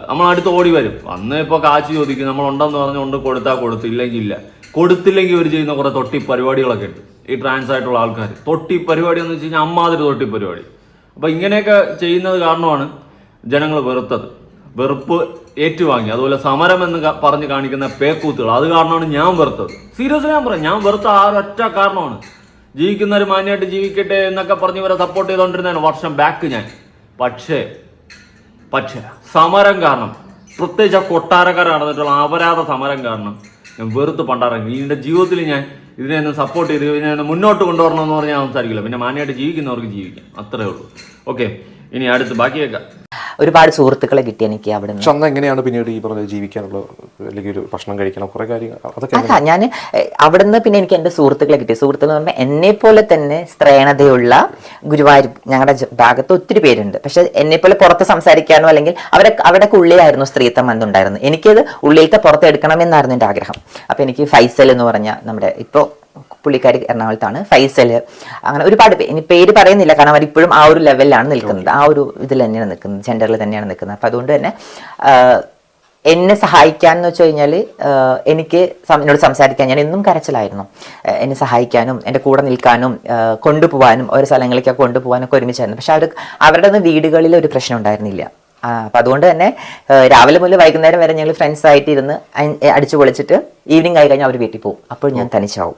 നമ്മളടുത്ത് ഓടി വരും. അന്ന് ഇപ്പോൾ കാശ് ചോദിക്കും, നമ്മളുണ്ടെന്ന് പറഞ്ഞുകൊണ്ട് കൊടുത്താൽ കൊടുത്തു, ഇല്ലെങ്കിൽ ഇല്ല. കൊടുത്തില്ലെങ്കിൽ അവർ ചെയ്യുന്ന കുറേ തൊട്ടി പരിപാടികളൊക്കെ ഉണ്ട് ഈ ട്രാൻസ് ആയിട്ടുള്ള ആൾക്കാർ. തൊട്ടി പരിപാടി എന്ന് വെച്ച് കഴിഞ്ഞാൽ അമ്മാതിരി തൊട്ടി പരിപാടി. അപ്പോൾ ഇങ്ങനെയൊക്കെ ചെയ്യുന്നത് കാരണമാണ് ജനങ്ങൾ വെറുത്തത്, വെറുപ്പ് ഏറ്റുവാങ്ങി. അതുപോലെ സമരം എന്ന് പറഞ്ഞ് കാണിക്കുന്ന പേക്കൂത്തുകൾ, അത് കാരണമാണ് ഞാൻ വെറുത്തത്. സീരിയസ്ലി ഞാൻ പറയാം, ഞാൻ വെറുത്ത ആ ഒരൊറ്റ കാരണമാണ്. ജീവിക്കുന്നവർ മാന്യമായിട്ട് ജീവിക്കട്ടെ എന്നൊക്കെ പറഞ്ഞ് ഇവരെ സപ്പോർട്ട് ചെയ്തുകൊണ്ടിരുന്നതാണ് വർഷം ബാക്ക് ഞാൻ. പക്ഷേ സമരം കാരണം, പ്രത്യേകിച്ച് ആ കൊട്ടാരക്കാർ നടന്നിട്ടുള്ള അപരാധ സമരം കാരണം ഞാൻ വെറുത്ത് പണ്ടാറങ്ങി. എൻ്റെ ജീവിതത്തിൽ ഞാൻ ഇതിനെയൊന്നും സപ്പോർട്ട് ചെയ്ത് ഇതിനെ മുന്നോട്ട് കൊണ്ടുവരണമെന്ന് പറഞ്ഞാൽ ഞാൻ സംസാരിക്കില്ല. പിന്നെ മാന്യമായിട്ട് ജീവിക്കുന്നവർക്ക് ജീവിക്കാം, അത്രേ ഉള്ളൂ. ഓക്കെ, ഇനി അടുത്ത് ബാക്കി കേൾക്കാം. ഒരുപാട് സുഹൃത്തുക്കളെ കിട്ടി എനിക്ക് അവിടെ നിന്ന്. അന്ന് എങ്ങനെയാണ് പിന്നീട് ഈ പറഞ്ഞ ജീവിക്കാനുള്ള, അല്ലെങ്കിൽ ഒരു ഭക്ഷണം കഴിക്കണം, കുറെ കാര്യങ്ങൾ അതൊക്കെ? അല്ല, ഞാൻ അവിടെ നിന്ന് പിന്നെ എനിക്ക് എൻ്റെ സുഹൃത്തുക്കളെ കിട്ടി. സുഹൃത്തുക്കൾ എന്ന് പറഞ്ഞാൽ എന്നെ പോലെ തന്നെ സ്ത്രേണതയുള്ള ഗുരുവായൂർ ഞങ്ങളുടെ ഭാഗത്ത് ഒത്തിരി പേരുണ്ട്. പക്ഷെ എന്നെ പോലെ പുറത്ത് സംസാരിക്കാനോ അല്ലെങ്കിൽ അവരുടെ ഉള്ളിലായിരുന്നു സ്ത്രീത്വം എന്നുണ്ടായിരുന്നു. എനിക്കത് ഉള്ളിലത്തെ പുറത്തെടുക്കണമെന്നായിരുന്നു എൻ്റെ ആഗ്രഹം. അപ്പം എനിക്ക് ഫൈസൽ എന്ന് പറഞ്ഞ നമ്മുടെ ഇപ്പോൾ പുള്ളിക്കാരി എറണാകുളത്താണ്, ഫൈസൽ, അങ്ങനെ ഒരുപാട് ഇനി പേര് പറയുന്നില്ല, കാരണം അവരിപ്പോഴും ആ ഒരു ലെവലിലാണ് നിൽക്കുന്നത്, ആ ഒരു ഇതിൽ തന്നെയാണ് നിൽക്കുന്നത്, ജെൻഡറിൽ തന്നെയാണ് നിൽക്കുന്നത്. അപ്പം അതുകൊണ്ട് തന്നെ എന്നെ സഹായിക്കാൻ എന്ന് വെച്ച് കഴിഞ്ഞാൽ എനിക്ക് എന്നോട് സംസാരിക്കാൻ ഞാൻ എന്നും കരച്ചിലായിരുന്നു. എന്നെ സഹായിക്കാനും എൻ്റെ കൂടെ നിൽക്കാനും കൊണ്ടുപോകാനും ഓരോ സ്ഥലങ്ങളിലേക്കൊക്കെ കൊണ്ടുപോകാനൊക്കെ ഒരുമിച്ചായിരുന്നു. പക്ഷെ അവരുടെ ഒന്നും വീടുകളിൽ ഒരു പ്രശ്നം ഉണ്ടായിരുന്നില്ല. അപ്പം അതുകൊണ്ട് തന്നെ രാവിലെ മുതൽ വൈകുന്നേരം വരെ ഞങ്ങൾ ഫ്രണ്ട്സ് ആയിട്ട് ഇരുന്ന് അടിച്ചു പൊളിച്ചിട്ട് ഈവനിങ് ആയി കഴിഞ്ഞാൽ അവർ വീട്ടിൽ പോകും. അപ്പോൾ ഞാൻ തനിച്ചാവും.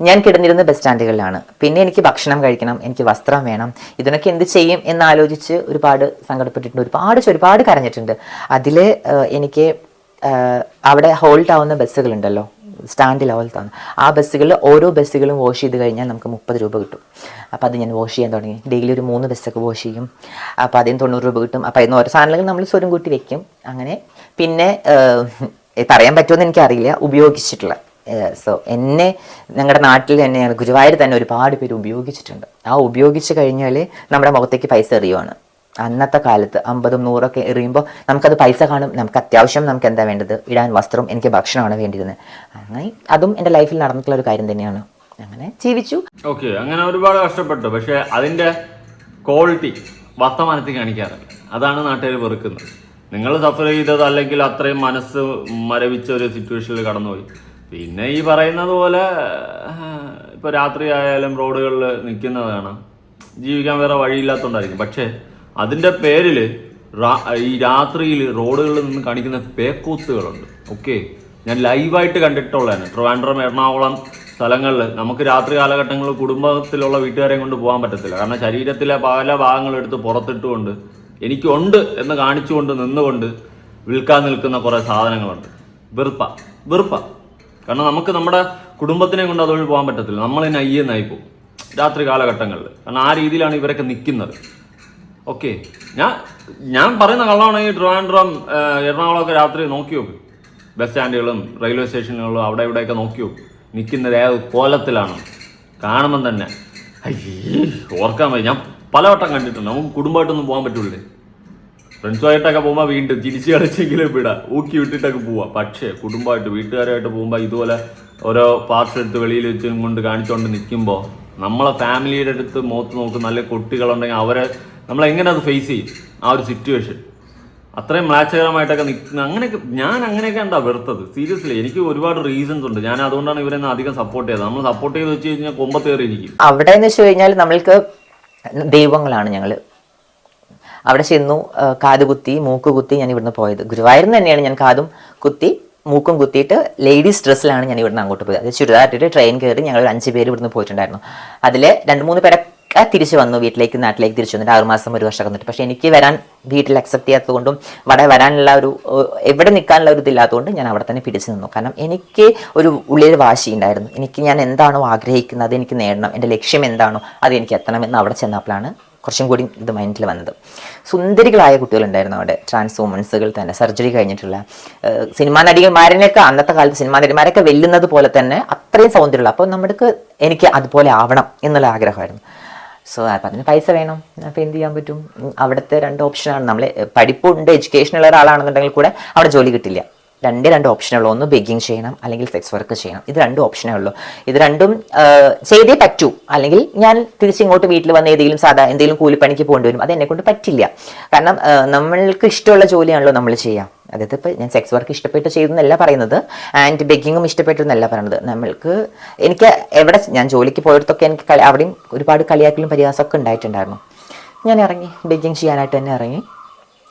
ഞാൻ കിടന്നിരുന്ന ബസ് സ്റ്റാൻഡുകളിലാണ്. പിന്നെ എനിക്ക് ഭക്ഷണം കഴിക്കണം, എനിക്ക് വസ്ത്രം വേണം, ഇതിനൊക്കെ എന്ത് ചെയ്യും എന്നാലോചിച്ച് ഒരുപാട് സങ്കടപ്പെട്ടിട്ടുണ്ട്, ഒരുപാട് കരഞ്ഞിട്ടുണ്ട്. അതിൽ എനിക്ക് അവിടെ ഹോൾഡ് ആവുന്ന ബസ്സുകളുണ്ടല്ലോ, സ്റ്റാൻഡിൽ ഹോൾഡ് ആ ബസ്സുകളിൽ ഓരോ ബസ്സുകളും വാഷ് ചെയ്ത് കഴിഞ്ഞാൽ നമുക്ക് 30 രൂപ കിട്ടും. അപ്പോൾ അത് ഞാൻ വാഷ് ചെയ്യാൻ തുടങ്ങി. ഡെയിലി ഒരു 3 ബസ്സൊക്കെ വാഷ് ചെയ്യും. അപ്പോൾ അതിന് 90 രൂപ കിട്ടും. അപ്പോൾ അതിന് ഓരോ സാധനങ്ങൾ നമ്മൾ സ്വരം കൂട്ടി വെക്കും. അങ്ങനെ പിന്നെ പറയാൻ പറ്റുമെന്ന് എനിക്കറിയില്ല, ഉപയോഗിച്ചിട്ടുള്ള സോ എന്നെ ഞങ്ങളുടെ നാട്ടിൽ തന്നെ ഗുരുവായൂർ തന്നെ ഒരുപാട് പേര് ഉപയോഗിച്ചിട്ടുണ്ട്. ആ ഉപയോഗിച്ച് കഴിഞ്ഞാൽ നമ്മുടെ മുഖത്തേക്ക് പൈസ എറിയുവാണ്. അന്നത്തെ കാലത്ത് 50, 100 എറിയുമ്പോൾ നമുക്കത് പൈസ കാണും, നമുക്ക് അത്യാവശ്യം നമുക്ക് എന്താ വേണ്ടത്, ഇടാൻ വസ്ത്രം, എനിക്ക് ഭക്ഷണമാണ് വേണ്ടിയിരുന്നത്. അങ്ങനെ അതും എൻ്റെ ലൈഫിൽ നടന്നിട്ടുള്ള ഒരു കാര്യം തന്നെയാണ്. അങ്ങനെ ജീവിച്ചു. ഓക്കെ, അങ്ങനെ ഒരുപാട് കഷ്ടപ്പെട്ടു. പക്ഷെ അതിൻ്റെ ക്വാളിറ്റി വർത്തമാനത്തിൽ കാണിക്കാറില്ല. അതാണ് നാട്ടുകാർ വെറുക്കുന്നത്. നിങ്ങൾ സഫർ ചെയ്തത് അല്ലെങ്കിൽ അത്രയും മനസ്സ് മരവിച്ച ഒരു സിറ്റുവേഷനിൽ കടന്നുപോയി. പിന്നെ ഈ പറയുന്നത് പോലെ ഇപ്പോൾ രാത്രി ആയാലും റോഡുകളിൽ നിൽക്കുന്നത് കാണാം. ജീവിക്കാൻ വേറെ വഴിയില്ലാത്തതുകൊണ്ടായിരിക്കും. പക്ഷേ അതിൻ്റെ പേരിൽ ഈ രാത്രിയിൽ റോഡുകളിൽ നിന്ന് കാണിക്കുന്ന പേക്കൂത്തുകളുണ്ട്. ഓക്കെ, ഞാൻ ലൈവായിട്ട് കണ്ടിട്ടുള്ളതാണ്. ട്രിവാൻഡ്രം, എറണാകുളം സ്ഥലങ്ങളിൽ നമുക്ക് രാത്രി കാലഘട്ടങ്ങളിൽ കുടുംബത്തിലുള്ള വീട്ടുകാരെയും കൊണ്ട് പോകാൻ പറ്റത്തില്ല. കാരണം ശരീരത്തിലെ പല ഭാഗങ്ങളെടുത്ത് പുറത്തിട്ടുകൊണ്ട് എനിക്കുണ്ട് എന്ന് കാണിച്ചുകൊണ്ട് നിന്നുകൊണ്ട് വിൽക്കാൻ നിൽക്കുന്ന കുറേ സാധനങ്ങളുണ്ട്. വെറുപ്പ. കാരണം നമുക്ക് നമ്മുടെ കുടുംബത്തിനെ കൊണ്ട് അതുവഴി പോകാൻ പറ്റത്തില്ല. നമ്മൾ തന്നെ അയ്യെന്നായി പോകും രാത്രി കാലഘട്ടങ്ങളിൽ. കാരണം ആ രീതിയിലാണ് ഇവരൊക്കെ നിൽക്കുന്നത്. ഓക്കെ, ഞാൻ പറയുന്ന കള്ളമാണെങ്കിൽ ട്രിവാൻഡ്രം, എറണാകുളമൊക്കെ രാത്രി നോക്കി നോക്കും. ബസ് സ്റ്റാൻഡുകളും റെയിൽവേ സ്റ്റേഷനുകളും അവിടെ ഇവിടെയൊക്കെ നോക്കി നോക്കും. നിൽക്കുന്നത് ഏത് കോലത്തിലാണ് കാണുമ്പം തന്നെ ഓർക്കാൻ വയ്യ. ഞാൻ പലവട്ടം കണ്ടിട്ടുണ്ട്. നമുക്ക് കുടുംബമായിട്ടൊന്നും പോകാൻ പറ്റൂലേ. ഫ്രണ്ട്സുമായിട്ടൊക്കെ പോകുമ്പോൾ വീണ്ടും ചിരിച്ച് കളിച്ചെങ്കിലും വിടാം, ഊക്കി വിട്ടിട്ടൊക്കെ പോവാം. പക്ഷേ കുടുംബമായിട്ട് വീട്ടുകാരായിട്ട് പോകുമ്പോൾ ഇതുപോലെ ഓരോ പാർട്സ് എടുത്ത് വെളിയിൽ വെച്ചും കൊണ്ട് കാണിച്ചുകൊണ്ട് നിൽക്കുമ്പോൾ നമ്മളെ ഫാമിലിയുടെ അടുത്ത് മുഖത്ത് നോക്കും നല്ല കുട്ടികളുണ്ടെങ്കിൽ അവരെ നമ്മളെങ്ങനെ അത് ഫേസ് ചെയ്യും? ആ ഒരു സിറ്റുവേഷൻ അത്രയും മ്ലാച്ഛകരമായിട്ടൊക്കെ നിൽക്കുന്ന അങ്ങനെയൊക്കെ ഉണ്ടാ വെറുത്തത്. സീരിയസ്ലി എനിക്ക് ഒരുപാട് റീസൺസ് ഉണ്ട്. ഞാൻ അതുകൊണ്ടാണ് ഇവരെ അധികം സപ്പോർട്ട് ചെയ്തത്. നമ്മൾ സപ്പോർട്ട് ചെയ്ത് വെച്ച് കഴിഞ്ഞാൽ കൊമ്പത്തേറിയിരിക്കും. അവിടെ എന്ന് വെച്ച് കഴിഞ്ഞാൽ നമ്മൾക്ക് ദൈവങ്ങളാണ്. ഞങ്ങൾ അവിടെ ചെന്നു, കാത് കുത്തി, മൂക്ക് കുത്തി ഞാൻ ഇവിടുന്ന് പോയത്. ഗുരുവായൂരിൽ തന്നെയാണ് ഞാൻ കാതും കുത്തി മൂക്കും കുത്തിയിട്ട് ലേഡീസ് ഡ്രസ്സിലാണ് ഞാൻ ഇവിടുന്ന് അങ്ങോട്ട് പോയത്. അത് ചുരിദാറിട്ട് ട്രെയിൻ കയറി ഞങ്ങൾ 5 പേര് ഇവിടുന്ന് പോയിട്ടുണ്ടായിരുന്നു. അതിൽ 2-3 പേരൊക്കെ തിരിച്ചു വന്നു, നാട്ടിലേക്ക് തിരിച്ചു വന്നിട്ട് 6 മാസം 1 വർഷം വന്നിട്ട്. പക്ഷെ എനിക്ക് വരാൻ വീട്ടിൽ അക്സെപ്റ്റ് ചെയ്യാത്തതുകൊണ്ടും ഇവിടെ വരാനുള്ള എവിടെ നിൽക്കാനുള്ള ഒരു ഇതില്ലാത്തതുകൊണ്ട് ഞാൻ അവിടെ തന്നെ പിടിച്ചു നിന്നു. കാരണം എനിക്ക് ഒരു ഉള്ളിൽ വാശി ഉണ്ടായിരുന്നു. ഞാൻ എന്താണോ ആഗ്രഹിക്കുന്നത് അത് എനിക്ക് നേടണം, എൻ്റെ ലക്ഷ്യം എന്താണോ അത് എനിക്ക് എത്തണമെന്ന് അവിടെ ചെന്നപ്പോഴാണ് കുറച്ചും കൂടി ഇത് മൈൻഡിൽ വന്നത്. സുന്ദരികളായ കുട്ടികളുണ്ടായിരുന്നു അവിടെ, ട്രാൻസ് വുമൻസുകൾ തന്നെ, സർജറി കഴിഞ്ഞിട്ടുള്ള സിനിമാ നടിമാരനെയൊക്കെ അന്നത്തെ കാലത്ത് സിനിമാ നടിമാരൊക്കെ വെല്ലുന്നത് പോലെ തന്നെ അത്രയും സൗന്ദര്യമുള്ള. അപ്പോൾ എനിക്ക് അതുപോലെ ആവണം എന്നുള്ള ആഗ്രഹമായിരുന്നു. സോ അപ്പം അതിന് പൈസ വേണം. അപ്പോൾ എന്ത് ചെയ്യാൻ പറ്റും? അവിടുത്തെ 2 ഓപ്ഷനാണ്. നമ്മൾ പഠിപ്പുണ്ട്, എഡ്യൂക്കേഷനുള്ള ഒരാളാണെന്നുണ്ടെങ്കിൽ കൂടെ അവിടെ ജോലി കിട്ടില്ല. 2 ഓപ്ഷനേ ഉള്ളൂ. ഒന്ന് ബെഗിങ് ചെയ്യണം, അല്ലെങ്കിൽ സെക്സ് വർക്ക് ചെയ്യണം. ഇത് 2 ഓപ്ഷനേ ഉള്ളൂ. ഇത് രണ്ടും ചെയ്തേ പറ്റൂ. അല്ലെങ്കിൽ ഞാൻ തിരിച്ചിങ്ങോട്ട് വീട്ടിൽ വന്ന് എന്തെങ്കിലും കൂലിപ്പണിക്ക് പോകേണ്ടി വരും. അത് എന്നെക്കൊണ്ട് പറ്റില്ല. കാരണം നമ്മൾക്ക് ഇഷ്ടമുള്ള ജോലിയാണല്ലോ നമ്മൾ ചെയ്യുക. അതായത് ഇപ്പോൾ ഞാൻ സെക്സ് വർക്ക് ഇഷ്ടപ്പെട്ട് ചെയ്തെന്നല്ല പറയുന്നത്, ആൻഡ് ബെഗിങ്ങും ഇഷ്ടപ്പെട്ടെന്നല്ല പറയുന്നത്. എനിക്ക് ഞാൻ ജോലിക്ക് പോയിടത്തൊക്കെ എനിക്ക് അവിടെയും ഒരുപാട് കളിയാക്കലും പരിഹാസമൊക്കെ ഉണ്ടായിട്ടുണ്ടായിരുന്നു. ഞാൻ ഇറങ്ങി ബെഗിങ് ചെയ്യാനായിട്ട് തന്നെ ഇറങ്ങി.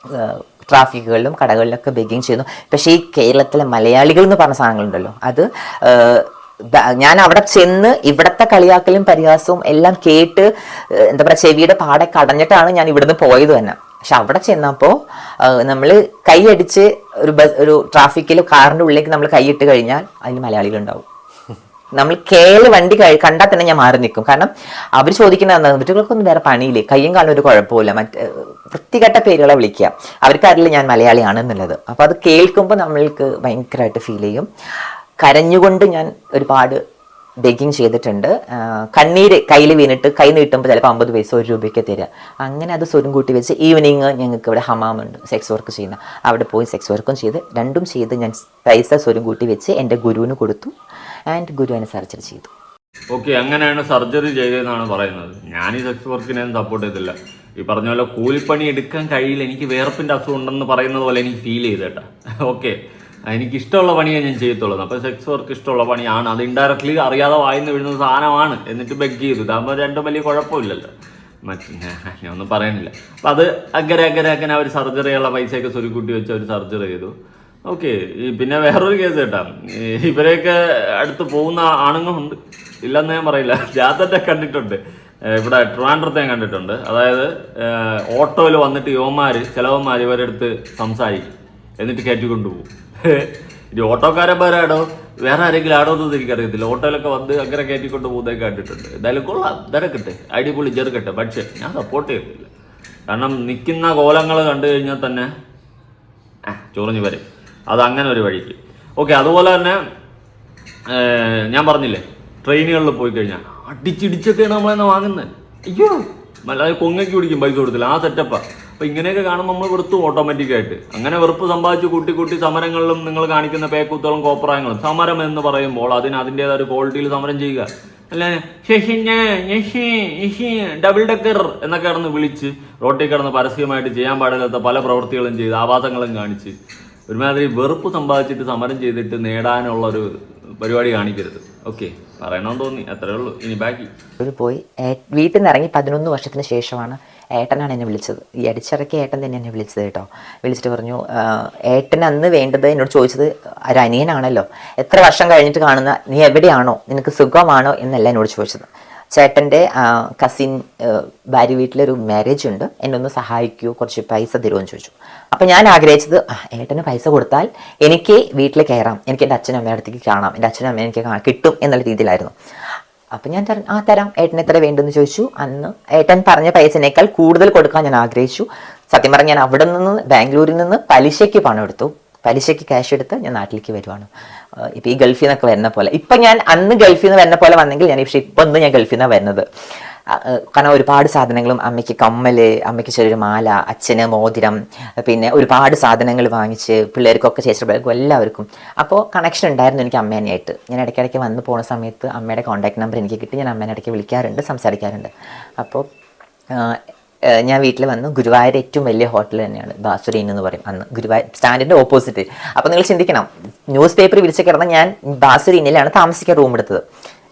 ട്രാഫിക്കുകളിലും കടകളിലൊക്കെ ബെഗിങ് ചെയ്യുന്നു. പക്ഷേ ഈ കേരളത്തിലെ മലയാളികൾ എന്ന് പറഞ്ഞ സാധനങ്ങളുണ്ടല്ലോ, അത് ഞാൻ അവിടെ ചെന്ന് ഇവിടുത്തെ കളിയാക്കലും പരിഹാസവും എല്ലാം കേട്ട് എന്താ പറയുക, ചെവിയുടെ പാടെ കടഞ്ഞിട്ടാണ് ഞാൻ ഇവിടുന്ന് പോയത് തന്നെ. പക്ഷെ അവിടെ ചെന്നപ്പോൾ നമ്മൾ കൈയടിച്ച് ഒരു ട്രാഫിക്കിൽ കാറിൻ്റെ ഉള്ളിലേക്ക് നമ്മൾ കൈയിട്ട് കഴിഞ്ഞാൽ അതിൽ മലയാളികളുണ്ടാവും. നമ്മൾ വണ്ടി കണ്ടാൽ തന്നെ ഞാൻ മാറി നിൽക്കും. കാരണം അവർ ചോദിക്കുന്നത് ഇവർക്കൊന്നും വേറെ പണിയില്ലേ, കയ്യും കാലും ഒരു കുഴപ്പമില്ല, വൃത്തികെട്ട പേരുകളെ വിളിക്കുക, അവർക്കറിയില്ല ഞാൻ മലയാളിയാണെന്നുള്ളത്. അപ്പോൾ അത് കേൾക്കുമ്പോൾ നമ്മൾക്ക് ഭയങ്കരമായിട്ട് ഫീൽ ചെയ്യും. കരഞ്ഞുകൊണ്ട് ഞാൻ ഒരുപാട് ബെഗിങ് ചെയ്തിട്ടുണ്ട്. കണ്ണീര് കയ്യിൽ വീണിട്ട് കൈ നീട്ടുമ്പോൾ ചിലപ്പോൾ 50 പൈസ 1 രൂപയ്ക്ക് തരിക. അങ്ങനെ അത് സ്വരം കൂട്ടി വെച്ച് ഈവനിങ് ഞങ്ങൾക്ക് ഇവിടെ ഹമാമുണ്ട് സെക്സ് വർക്ക് ചെയ്യുന്ന, അവിടെ പോയി സെക്സ് വർക്കും ചെയ്ത് 2ഉം ചെയ്ത് ഞാൻ പൈസ സ്വരം കൂട്ടി വെച്ച് എൻ്റെ ഗുരുവിന് കൊടുത്തു. ആൻഡ് ഗുരു എന്നെ സർജറി ചെയ്തു. ഓക്കെ, അങ്ങനെയാണ് സർജറി ചെയ്തതെന്നാണ് പറയുന്നത്. ഞാൻ ഈ സെക്സ് വർക്കിനെയൊന്നും സപ്പോർട്ട് ചെയ്തില്ല. ഈ പറഞ്ഞ പോലെ കൂലിപ്പണി എടുക്കാൻ കഴിയില്ല, എനിക്ക് വേർപ്പിൻ്റെ അസുഖം ഉണ്ടെന്ന് പറയുന്നത് പോലെ എനിക്ക് ഫീൽ ചെയ്തേട്ടാ. ഓക്കെ, എനിക്ക് ഇഷ്ടമുള്ള പണിയേ ഞാൻ ചെയ്യത്തുള്ളൂ. അപ്പോൾ സെക്സ് വർക്ക് ഇഷ്ടമുള്ള പണിയാണ്. അത് ഇൻഡയറക്ട്ലി അറിയാതെ വായിന്ന് വീഴുന്ന സാധനമാണ്. എന്നിട്ട് ബെഗ് ചെയ്തു. ഇതാകുമ്പോൾ 2 വലിയ കുഴപ്പമില്ലല്ലോ. ഞാൻ ഒന്നും പറയുന്നില്ല. അപ്പം അത് അങ്ങനെ അവർ സർജറിയുള്ള പൈസയൊക്കെ സ്വരുക്കൂട്ടി വെച്ച് അവർ സർജറി ചെയ്തു. ഓക്കെ, പിന്നെ വേറൊരു കേസ് കേട്ടാ, ഇവരെയൊക്കെ അടുത്ത് പോകുന്ന ആണുങ്ങളുണ്ട്, ഇല്ലെന്ന് ഞാൻ പറയില്ല. ജാതത്തെ കണ്ടിട്ടുണ്ട്, ഇവിടെ ട്രിവാൻഡ്രത്തെ ഞാൻ കണ്ടിട്ടുണ്ട്. അതായത് ഓട്ടോയിൽ വന്നിട്ട് ചിലവന്മാർ ഇവരുടെ അടുത്ത് സംസാരിക്കും, എന്നിട്ട് കയറ്റിക്കൊണ്ടുപോകും. ഇനി ഓട്ടോക്കാരന്മാരാണോ വേറെ ആരെങ്കിലും ആണോ എന്നൊന്നും എനിക്കറിയത്തില്ല. ഓട്ടോയിലൊക്കെ വന്ന് അങ്ങനെ കയറ്റിക്കൊണ്ട് പോകുന്നതൊക്കെ കണ്ടിട്ടുണ്ട്. എന്തായാലും കൊള്ളാം, തിരക്കട്ടെ, അടിപൊളി ചെറുക്കട്ടെ. പക്ഷെ ഞാൻ സപ്പോർട്ട് ചെയ്യത്തില്ല. കാരണം നിൽക്കുന്ന കോലങ്ങൾ കണ്ടു കഴിഞ്ഞാൽ തന്നെ ചൊറിഞ്ഞു വരും. അതങ്ങനെ ഒരു വഴിക്ക്. ഓക്കെ, അതുപോലെ തന്നെ ഞാൻ പറഞ്ഞില്ലേ, ട്രെയിനുകളിൽ പോയി കഴിഞ്ഞാൽ അടിച്ചിടിച്ചൊക്കെയാണ് നമ്മളെന്നെ വാങ്ങുന്നത്. അയ്യോ, അല്ലാതെ കൊങ്ങയ്ക്ക് പിടിക്കും പൈസ കൊടുത്തില്ല, ആ സെറ്റപ്പാണ്. അപ്പോൾ ഇങ്ങനെയൊക്കെ കാണുമ്പോൾ നമ്മൾ വെറുത്തു ഓട്ടോമാറ്റിക്കായിട്ട്. അങ്ങനെ വെറുപ്പ് സമ്പാദിച്ച് കൂട്ടി കൂട്ടി സമരങ്ങളിലും നിങ്ങൾ കാണിക്കുന്ന പേക്കൂത്തുകളും കോപ്രായങ്ങളും. സമരം എന്ന് പറയുമ്പോൾ അതിൻ്റെതായ ഒരു ക്വാളിറ്റിയിൽ സമരം ചെയ്യുക, അല്ല ഡബിൾ ഡെക്കർ എന്നൊക്കെ കിടന്ന് വിളിച്ച് റോട്ടിൽ കിടന്ന് പരസ്യമായിട്ട് ചെയ്യാൻ പാടില്ലാത്ത പല പ്രവൃത്തികളും ചെയ്ത് ആവാസങ്ങളും കാണിച്ച് ഒരുമാതിരി വെറുപ്പ് സമ്പാദിച്ചിട്ട് സമരം ചെയ്തിട്ട് നേടാനുള്ളൊരു പരിപാടി കാണിക്കരുത്. ഓക്കെ, പറയണമെന്ന് തോന്നി, അത്രേ ഉള്ളൂ. ഇനി ബാക്കി പോയി വീട്ടിൽ നിന്ന് ഇറങ്ങി 11 വർഷത്തിന് ശേഷമാണ് ഏട്ടനാണ് എന്നെ വിളിച്ചത്. ഈ അടിച്ചിറക്കിയ ഏട്ടൻ തന്നെ എന്നെ വിളിച്ചത് കേട്ടോ. വിളിച്ചിട്ട് പറഞ്ഞു, ഏട്ടൻ അന്ന് വേണ്ടത് എന്നോട് ചോദിച്ചത് ഒരു അനിയനാണല്ലോ, എത്ര വർഷം കഴിഞ്ഞിട്ട് കാണുന്ന, നീ എവിടെയാണോ, നിനക്ക് സുഖമാണോ എന്നല്ല എന്നോട് ചോദിച്ചത്. ചേട്ടൻ്റെ കസിൻ ഭാര്യ വീട്ടിലൊരു മാരേജ് ഉണ്ട്, എന്നെ ഒന്ന് സഹായിക്കുമോ, കുറച്ച് പൈസ തരുമോ എന്ന് ചോദിച്ചു. അപ്പം ഞാൻ ആഗ്രഹിച്ചത് ഏട്ടന് പൈസ കൊടുത്താൽ എനിക്ക് വീട്ടിൽ കയറാം, എനിക്ക് എൻ്റെ അച്ഛനും അമ്മയുടെ അടുത്തേക്ക് കാണാം, എൻ്റെ അച്ഛനും അമ്മയും എനിക്ക് കിട്ടും എന്നുള്ള രീതിയിലായിരുന്നു. അപ്പം ഞാൻ തരാം, ഏട്ടന് എത്ര വേണ്ടെന്ന് ചോദിച്ചു. അന്ന് ഏട്ടൻ പറഞ്ഞ പൈസനേക്കാൾ കൂടുതൽ കൊടുക്കാൻ ഞാൻ ആഗ്രഹിച്ചു. സത്യം പറഞ്ഞാൽ ഞാൻ അവിടെ നിന്ന് ബാംഗ്ലൂരിൽ നിന്ന് പലിശയ്ക്ക് പണം എടുത്തു, പലിശയ്ക്ക് ക്യാഷ് എടുത്ത് ഞാൻ നാട്ടിലേക്ക് വരുവാണ്. ഇപ്പം ഈ ഗൾഫിൽ നിന്നൊക്കെ വരുന്ന പോലെ, ഇപ്പം ഞാൻ അന്ന് ഗൾഫിൽ നിന്ന് വരുന്ന പോലെ വന്നെങ്കിൽ ഞാൻ പക്ഷേ ഇപ്പം ഒന്ന് ഞാൻ ഗൾഫിൽ നിന്നാണ് വരുന്നത്. കാരണം ഒരുപാട് സാധനങ്ങളും, അമ്മയ്ക്ക് കമ്മല്, അമ്മയ്ക്ക് ചെറിയൊരു മാല, അച്ഛന് മോതിരം, പിന്നെ ഒരുപാട് സാധനങ്ങൾ വാങ്ങിച്ച് പിള്ളേർക്കൊക്കെ ചേച്ചി പിള്ളേർക്കും എല്ലാവർക്കും. അപ്പോൾ കണക്ഷൻ ഉണ്ടായിരുന്നു എനിക്ക് അമ്മേനെയായിട്ട്. ഞാൻ ഇടയ്ക്കിടയ്ക്ക് വന്ന് പോകുന്ന സമയത്ത് അമ്മയുടെ കോൺടാക്ട് നമ്പർ എനിക്ക് കിട്ടി, ഞാൻ അമ്മേനെ ഇടയ്ക്ക് വിളിക്കാറുണ്ട്, സംസാരിക്കാറുണ്ട്. അപ്പോൾ ഞാൻ വീട്ടിൽ വന്നു. ഗുരുവായൂർ ഏറ്റവും വലിയ ഹോട്ടൽ തന്നെയാണ് ബാസുരി ഇൻ എന്ന് പറയും, അന്ന് ഗുരുവായൂർ സ്റ്റാൻഡിൻ്റെ ഓപ്പോസിറ്റ്. അപ്പോൾ നിങ്ങൾ ചിന്തിക്കണം, ന്യൂസ് പേപ്പർ വിരിച്ച് കിടന്ന ഞാൻ ബാസുരി ഇന്നിലാണ് താമസിക്കാൻ റൂം എടുത്തത്.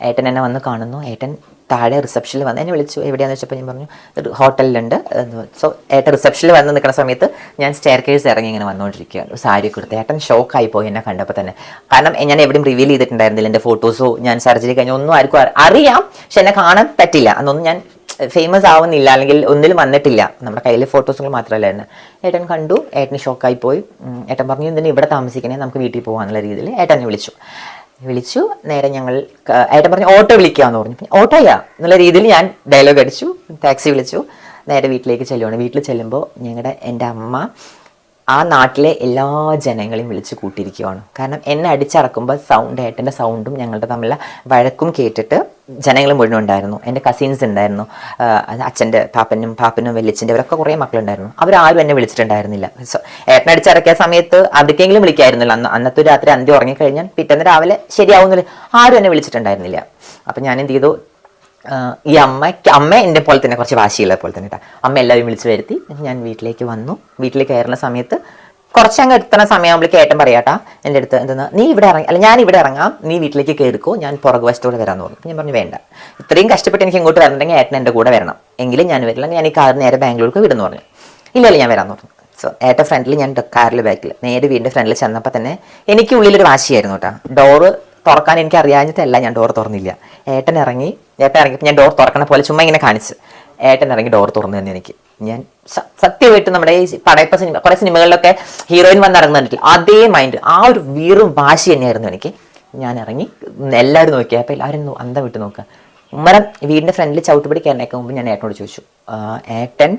ഏട്ടൻ എന്നെ വന്ന് കാണുന്നു. ഏട്ടൻ താഴെ റിസപ്ഷനിൽ വന്ന് എന്നെ വിളിച്ചു, എവിടെയാണെന്ന് വെച്ചപ്പോൾ ഞാൻ പറഞ്ഞു ഹോട്ടലിലുണ്ട്. സോ ഏട്ടൻ റിസപ്ഷനിൽ വന്ന് നിൽക്കുന്ന സമയത്ത് ഞാൻ സ്റ്റെയർ കേസ് ഇറങ്ങി ഇങ്ങനെ വന്നുകൊണ്ടിരിക്കുകയാണ്, സാരി കൊടുത്ത്. ഏട്ടൻ ഷോക്കായി പോയി എന്നെ കണ്ടപ്പോൾ തന്നെ. കാരണം ഞാൻ എവിടെയും റിവീൽ ചെയ്തിട്ടുണ്ടായിരുന്നില്ല എൻ്റെ ഫോട്ടോസോ, ഞാൻ സർജറി കഴിഞ്ഞ ഒന്നും ആർക്കും അറിയാം, പക്ഷെ എന്നെ കാണാൻ പറ്റില്ല. അന്നൊന്നും ഞാൻ ഫേമസ് ആവുന്നില്ല, അല്ലെങ്കിൽ ഒന്നിലും വന്നിട്ടില്ല, നമ്മുടെ കയ്യിലെ ഫോട്ടോസുകൾ മാത്രമല്ലായിരുന്നു. ഏട്ടൻ കണ്ടു, ഏട്ടന് ഷോക്കായി പോയി. ഏട്ടൻ പറഞ്ഞു, എന്തിനാ ഇവിടെ താമസിക്കണേ, നമുക്ക് വീട്ടിൽ പോകാന്നുള്ള രീതിയിൽ ഏട്ടനെ വിളിച്ചു. നേരെ ഞങ്ങൾ, ഏട്ടൻ പറഞ്ഞു ഓട്ടോ വിളിക്കാമെന്ന് പറഞ്ഞു. ഓട്ടോയാ എന്നുള്ള രീതിയിൽ ഞാൻ ഡയലോഗ് അടിച്ചു, ടാക്സി വിളിച്ചു, നേരെ വീട്ടിലേക്ക് ചെല്ലുവാണ്. വീട്ടിൽ ചെല്ലുമ്പോൾ എൻ്റെ അമ്മ ആ നാട്ടിലെ എല്ലാ ജനങ്ങളെയും വിളിച്ച് കൂട്ടിയിരിക്കുകയാണ്. കാരണം എന്നെ അടിച്ചിറക്കുമ്പോൾ ഏട്ടൻ്റെ സൗണ്ടും ഞങ്ങളുടെ തമ്മിലുള്ള വഴക്കും കേട്ടിട്ട് ജനങ്ങൾ മുഴുവൻ ഉണ്ടായിരുന്നു. എൻ്റെ കസിൻസ് ഉണ്ടായിരുന്നു, അച്ഛൻ്റെ പാപ്പനും വെല്ലിച്ചിൻ്റെ അവരൊക്കെ കുറേ മക്കളുണ്ടായിരുന്നു. അവരാരും എന്നെ വിളിച്ചിട്ടുണ്ടായിരുന്നില്ല. സോ ഏട്ടൻ അടിച്ചിറക്കിയ സമയത്ത് അതൊക്കെയെങ്കിലും വിളിക്കായിരുന്നില്ല. അന്നത്തെ രാത്രി അന്ത്യം ഉറങ്ങിക്കഴിഞ്ഞാൽ പിറ്റേന്ന് രാവിലെ ശരിയാവുന്നില്ല, ആരും എന്നെ വിളിച്ചിട്ടുണ്ടായിരുന്നില്ല. അപ്പം ഞാൻ എന്ത് ചെയ്തു, ഈ അമ്മ എൻ്റെ പോലെ തന്നെ കുറച്ച് വാശിയുള്ള പോലെ തന്നെ കേട്ടോ. അമ്മ എല്ലാവരും വിളിച്ചു വരുത്തി. ഞാൻ വീട്ടിലേക്ക് വന്നു. വീട്ടിൽ കയറുന്ന സമയത്ത് കുറച്ചങ്ങ് എത്തുന്ന സമയമാകുമ്പോഴേക്ക് ഏട്ടൻ പറയാട്ടാ എൻ്റെ അടുത്ത്, എന്തെന്ന്, നീ ഇവിടെ ഇറങ്ങി, അല്ല ഞാൻ ഇവിടെ ഇറങ്ങാം, നീ വീട്ടിലേക്ക് കയറിക്കോ, ഞാൻ പുറകു വശത്തോടെ വരാമെന്ന് പറഞ്ഞു. ഞാൻ പറഞ്ഞു വേണ്ട, ഇത്രയും കഷ്ടപ്പെട്ട് എനിക്ക് ഇങ്ങോട്ട് വരണമെങ്കിൽ ഏട്ടൻ എൻ്റെ കൂടെ വരണം, എങ്കിലും ഞാൻ വരില്ല, ഞാൻ ഈ കാർ നേരെ ബാംഗ്ലൂർക്ക് വിടുന്നു പറഞ്ഞു. ഇല്ലല്ല ഞാൻ വരാമെന്ന് പറഞ്ഞു. സോ ഏട്ടൻ ഫ്രണ്ടിൽ, ഞാൻ കാറിൽ ബാക്കിൽ, നേരെ വീടിൻ്റെ ഫ്രണ്ടിൽ ചെന്നപ്പോൾ തന്നെ എനിക്ക് ഉള്ളിലൊരു വാശിയായിരുന്നു കേട്ടോ. ഡോറ് തുറക്കാൻ എനിക്ക് അറിയാഞ്ഞിട്ടല്ല ഞാൻ ഡോർ തുറന്നില്ല. ഏട്ടൻ ഇറങ്ങിയപ്പോൾ ഞാൻ ഡോർ തുറക്കണ പോലെ ചുമ്മാ ഇങ്ങനെ കാണിച്ച് ഏട്ടൻ ഇറങ്ങി ഡോർ തുറന്നു തന്നെ എനിക്ക്. ഞാൻ സത്യമായിട്ട് നമ്മുടെ ഈ പടയപ്പ സിനിമ, കുറേ സിനിമകളിലൊക്കെ ഹീറോയിൻ വന്ന് ഇറങ്ങുന്നുണ്ടല്ലോ, അതേ മൈൻഡ്, ആ ഒരു വീറും വാശി തന്നെയായിരുന്നു എനിക്ക്. ഞാൻ ഇറങ്ങി, എല്ലാവരും നോക്കിയാൽ അപ്പോൾ എല്ലാവരും അന്തം വിട്ട് നോക്കുക. ഉമ്മരം വീടിൻ്റെ ഫ്രണ്ടിൽ ചവിട്ടുപടി കയറിനേക്കാൻ മുമ്പ് ഞാൻ ഏട്ടനോട് ചോദിച്ചു, ഏട്ടൻ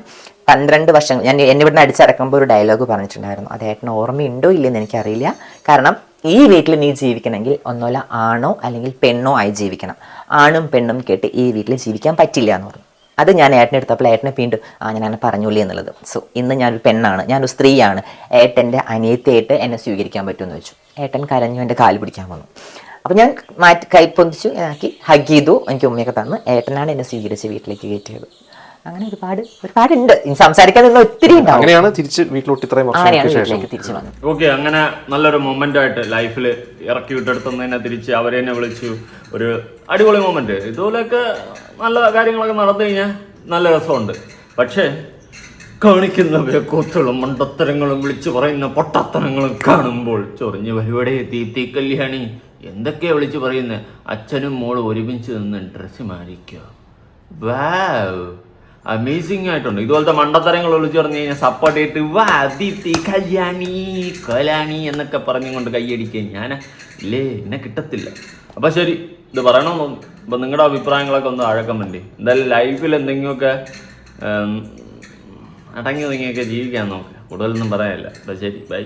12 വർഷങ്ങൾ ഞാൻ എന്നെ ഇവിടുന്ന് അടിച്ചിറക്കുമ്പോൾ ഒരു ഡയലോഗ് പറഞ്ഞിട്ടുണ്ടായിരുന്നു, അത് ഏട്ടന് ഓർമ്മയുണ്ടോ ഇല്ലെന്ന് എനിക്കറിയില്ല. കാരണം ഈ വീട്ടിൽ നീ ജീവിക്കണമെങ്കിൽ ഒന്നുമല്ല ആണോ അല്ലെങ്കിൽ പെണ്ണോ ആയി ജീവിക്കണം, ആണും പെണ്ണും കേട്ട് ഈ വീട്ടിൽ ജീവിക്കാൻ പറ്റില്ല എന്ന് പറഞ്ഞു. അത് ഞാൻ ഏട്ടനെ എടുത്തപ്പോൾ ഏട്ടനെ വീണ്ടും ഞാൻ അങ്ങനെ പറഞ്ഞൂലേ എന്നുള്ളത്. സോ ഇന്ന് ഞാനൊരു പെണ്ണാണ്, ഞാനൊരു സ്ത്രീയാണ്, ഏട്ടൻ്റെ അനിയത്തിയായിട്ട് എന്നെ സ്വീകരിക്കാൻ പറ്റുമെന്ന് വെച്ചു. ഏട്ടൻ കരഞ്ഞു എൻ്റെ കാല് പിടിക്കാൻ വന്നു. അപ്പോൾ ഞാൻ കൈ പൊന്തിച്ചു, ആക്കി ഹഗ് ചെയ്തു, എനിക്ക് ഉമ്മയൊക്കെ തന്നു. ഏട്ടനാണ് എന്നെ സ്വീകരിച്ച് വീട്ടിലേക്ക് കയറ്റിയത്. അങ്ങനെ ഒരുപാടുണ്ട്, സംസാരിക്കാൻ ഒത്തിരി ഉണ്ടാവും. അങ്ങനെയാണ് തിരിച്ച് വീട്ടിലോട്ട് ഇത്രയും വർഷങ്ങൾക്ക് ശേഷം തിരിച്ചു വന്നു. ഓക്കെ, അങ്ങനെ നല്ലൊരു മൊമെന്റ് ആയിട്ട് ലൈഫിൽ ഇറക്കി വിട്ടെടുത്തുന്നതിനെ തിരിച്ച് അവരെന്നെ വിളിച്ചു, ഒരു അടിപൊളി മൊമെന്റ്. ഇതുപോലെയൊക്കെ നല്ല കാര്യങ്ങളൊക്കെ നടന്നു കഴിഞ്ഞാൽ നല്ല രസമുണ്ട്. പക്ഷേ കാണിക്കുന്ന വേക്കോത്തുകളും മണ്ടത്തരങ്ങളും വിളിച്ചു പറയുന്ന പൊട്ടത്തരങ്ങളും കാണുമ്പോൾ ചൊറിഞ്ഞു പരിപാടി തീ കല്യാണി എന്തൊക്കെയാ വിളിച്ചു പറയുന്നത്, അച്ഛനും മോളും ഒരുമിച്ച് നിന്ന് ഡ്രസ്സ് മാറിക്കോ, വാവ് അമേസിങ് ആയിട്ടുണ്ട്. ഇതുപോലത്തെ മണ്ടത്തരങ്ങൾ വിളിച്ചു പറഞ്ഞു കഴിഞ്ഞാൽ സപ്പോർട്ട് ചെയ്തിട്ട് വാ ദീപ്തി കല്യാണി കൊലാണി എന്നൊക്കെ പറഞ്ഞുകൊണ്ട് കൈയടിക്കുക ഞാൻ ഇല്ലേ, എന്നെ കിട്ടത്തില്ല. അപ്പം ശരി, ഇത് പറയണമെന്ന് തോന്നി. അപ്പം നിങ്ങളുടെ അഭിപ്രായങ്ങളൊക്കെ ഒന്ന് ആഴക്കം വേണ്ടി. എന്തായാലും ലൈഫിൽ എന്തെങ്കിലുമൊക്കെ അടങ്ങി ഒതുങ്ങിയൊക്കെ ജീവിക്കാൻ നോക്കുക, കൂടുതലൊന്നും പറയാനില്ല. അപ്പം ശരി, ബൈ.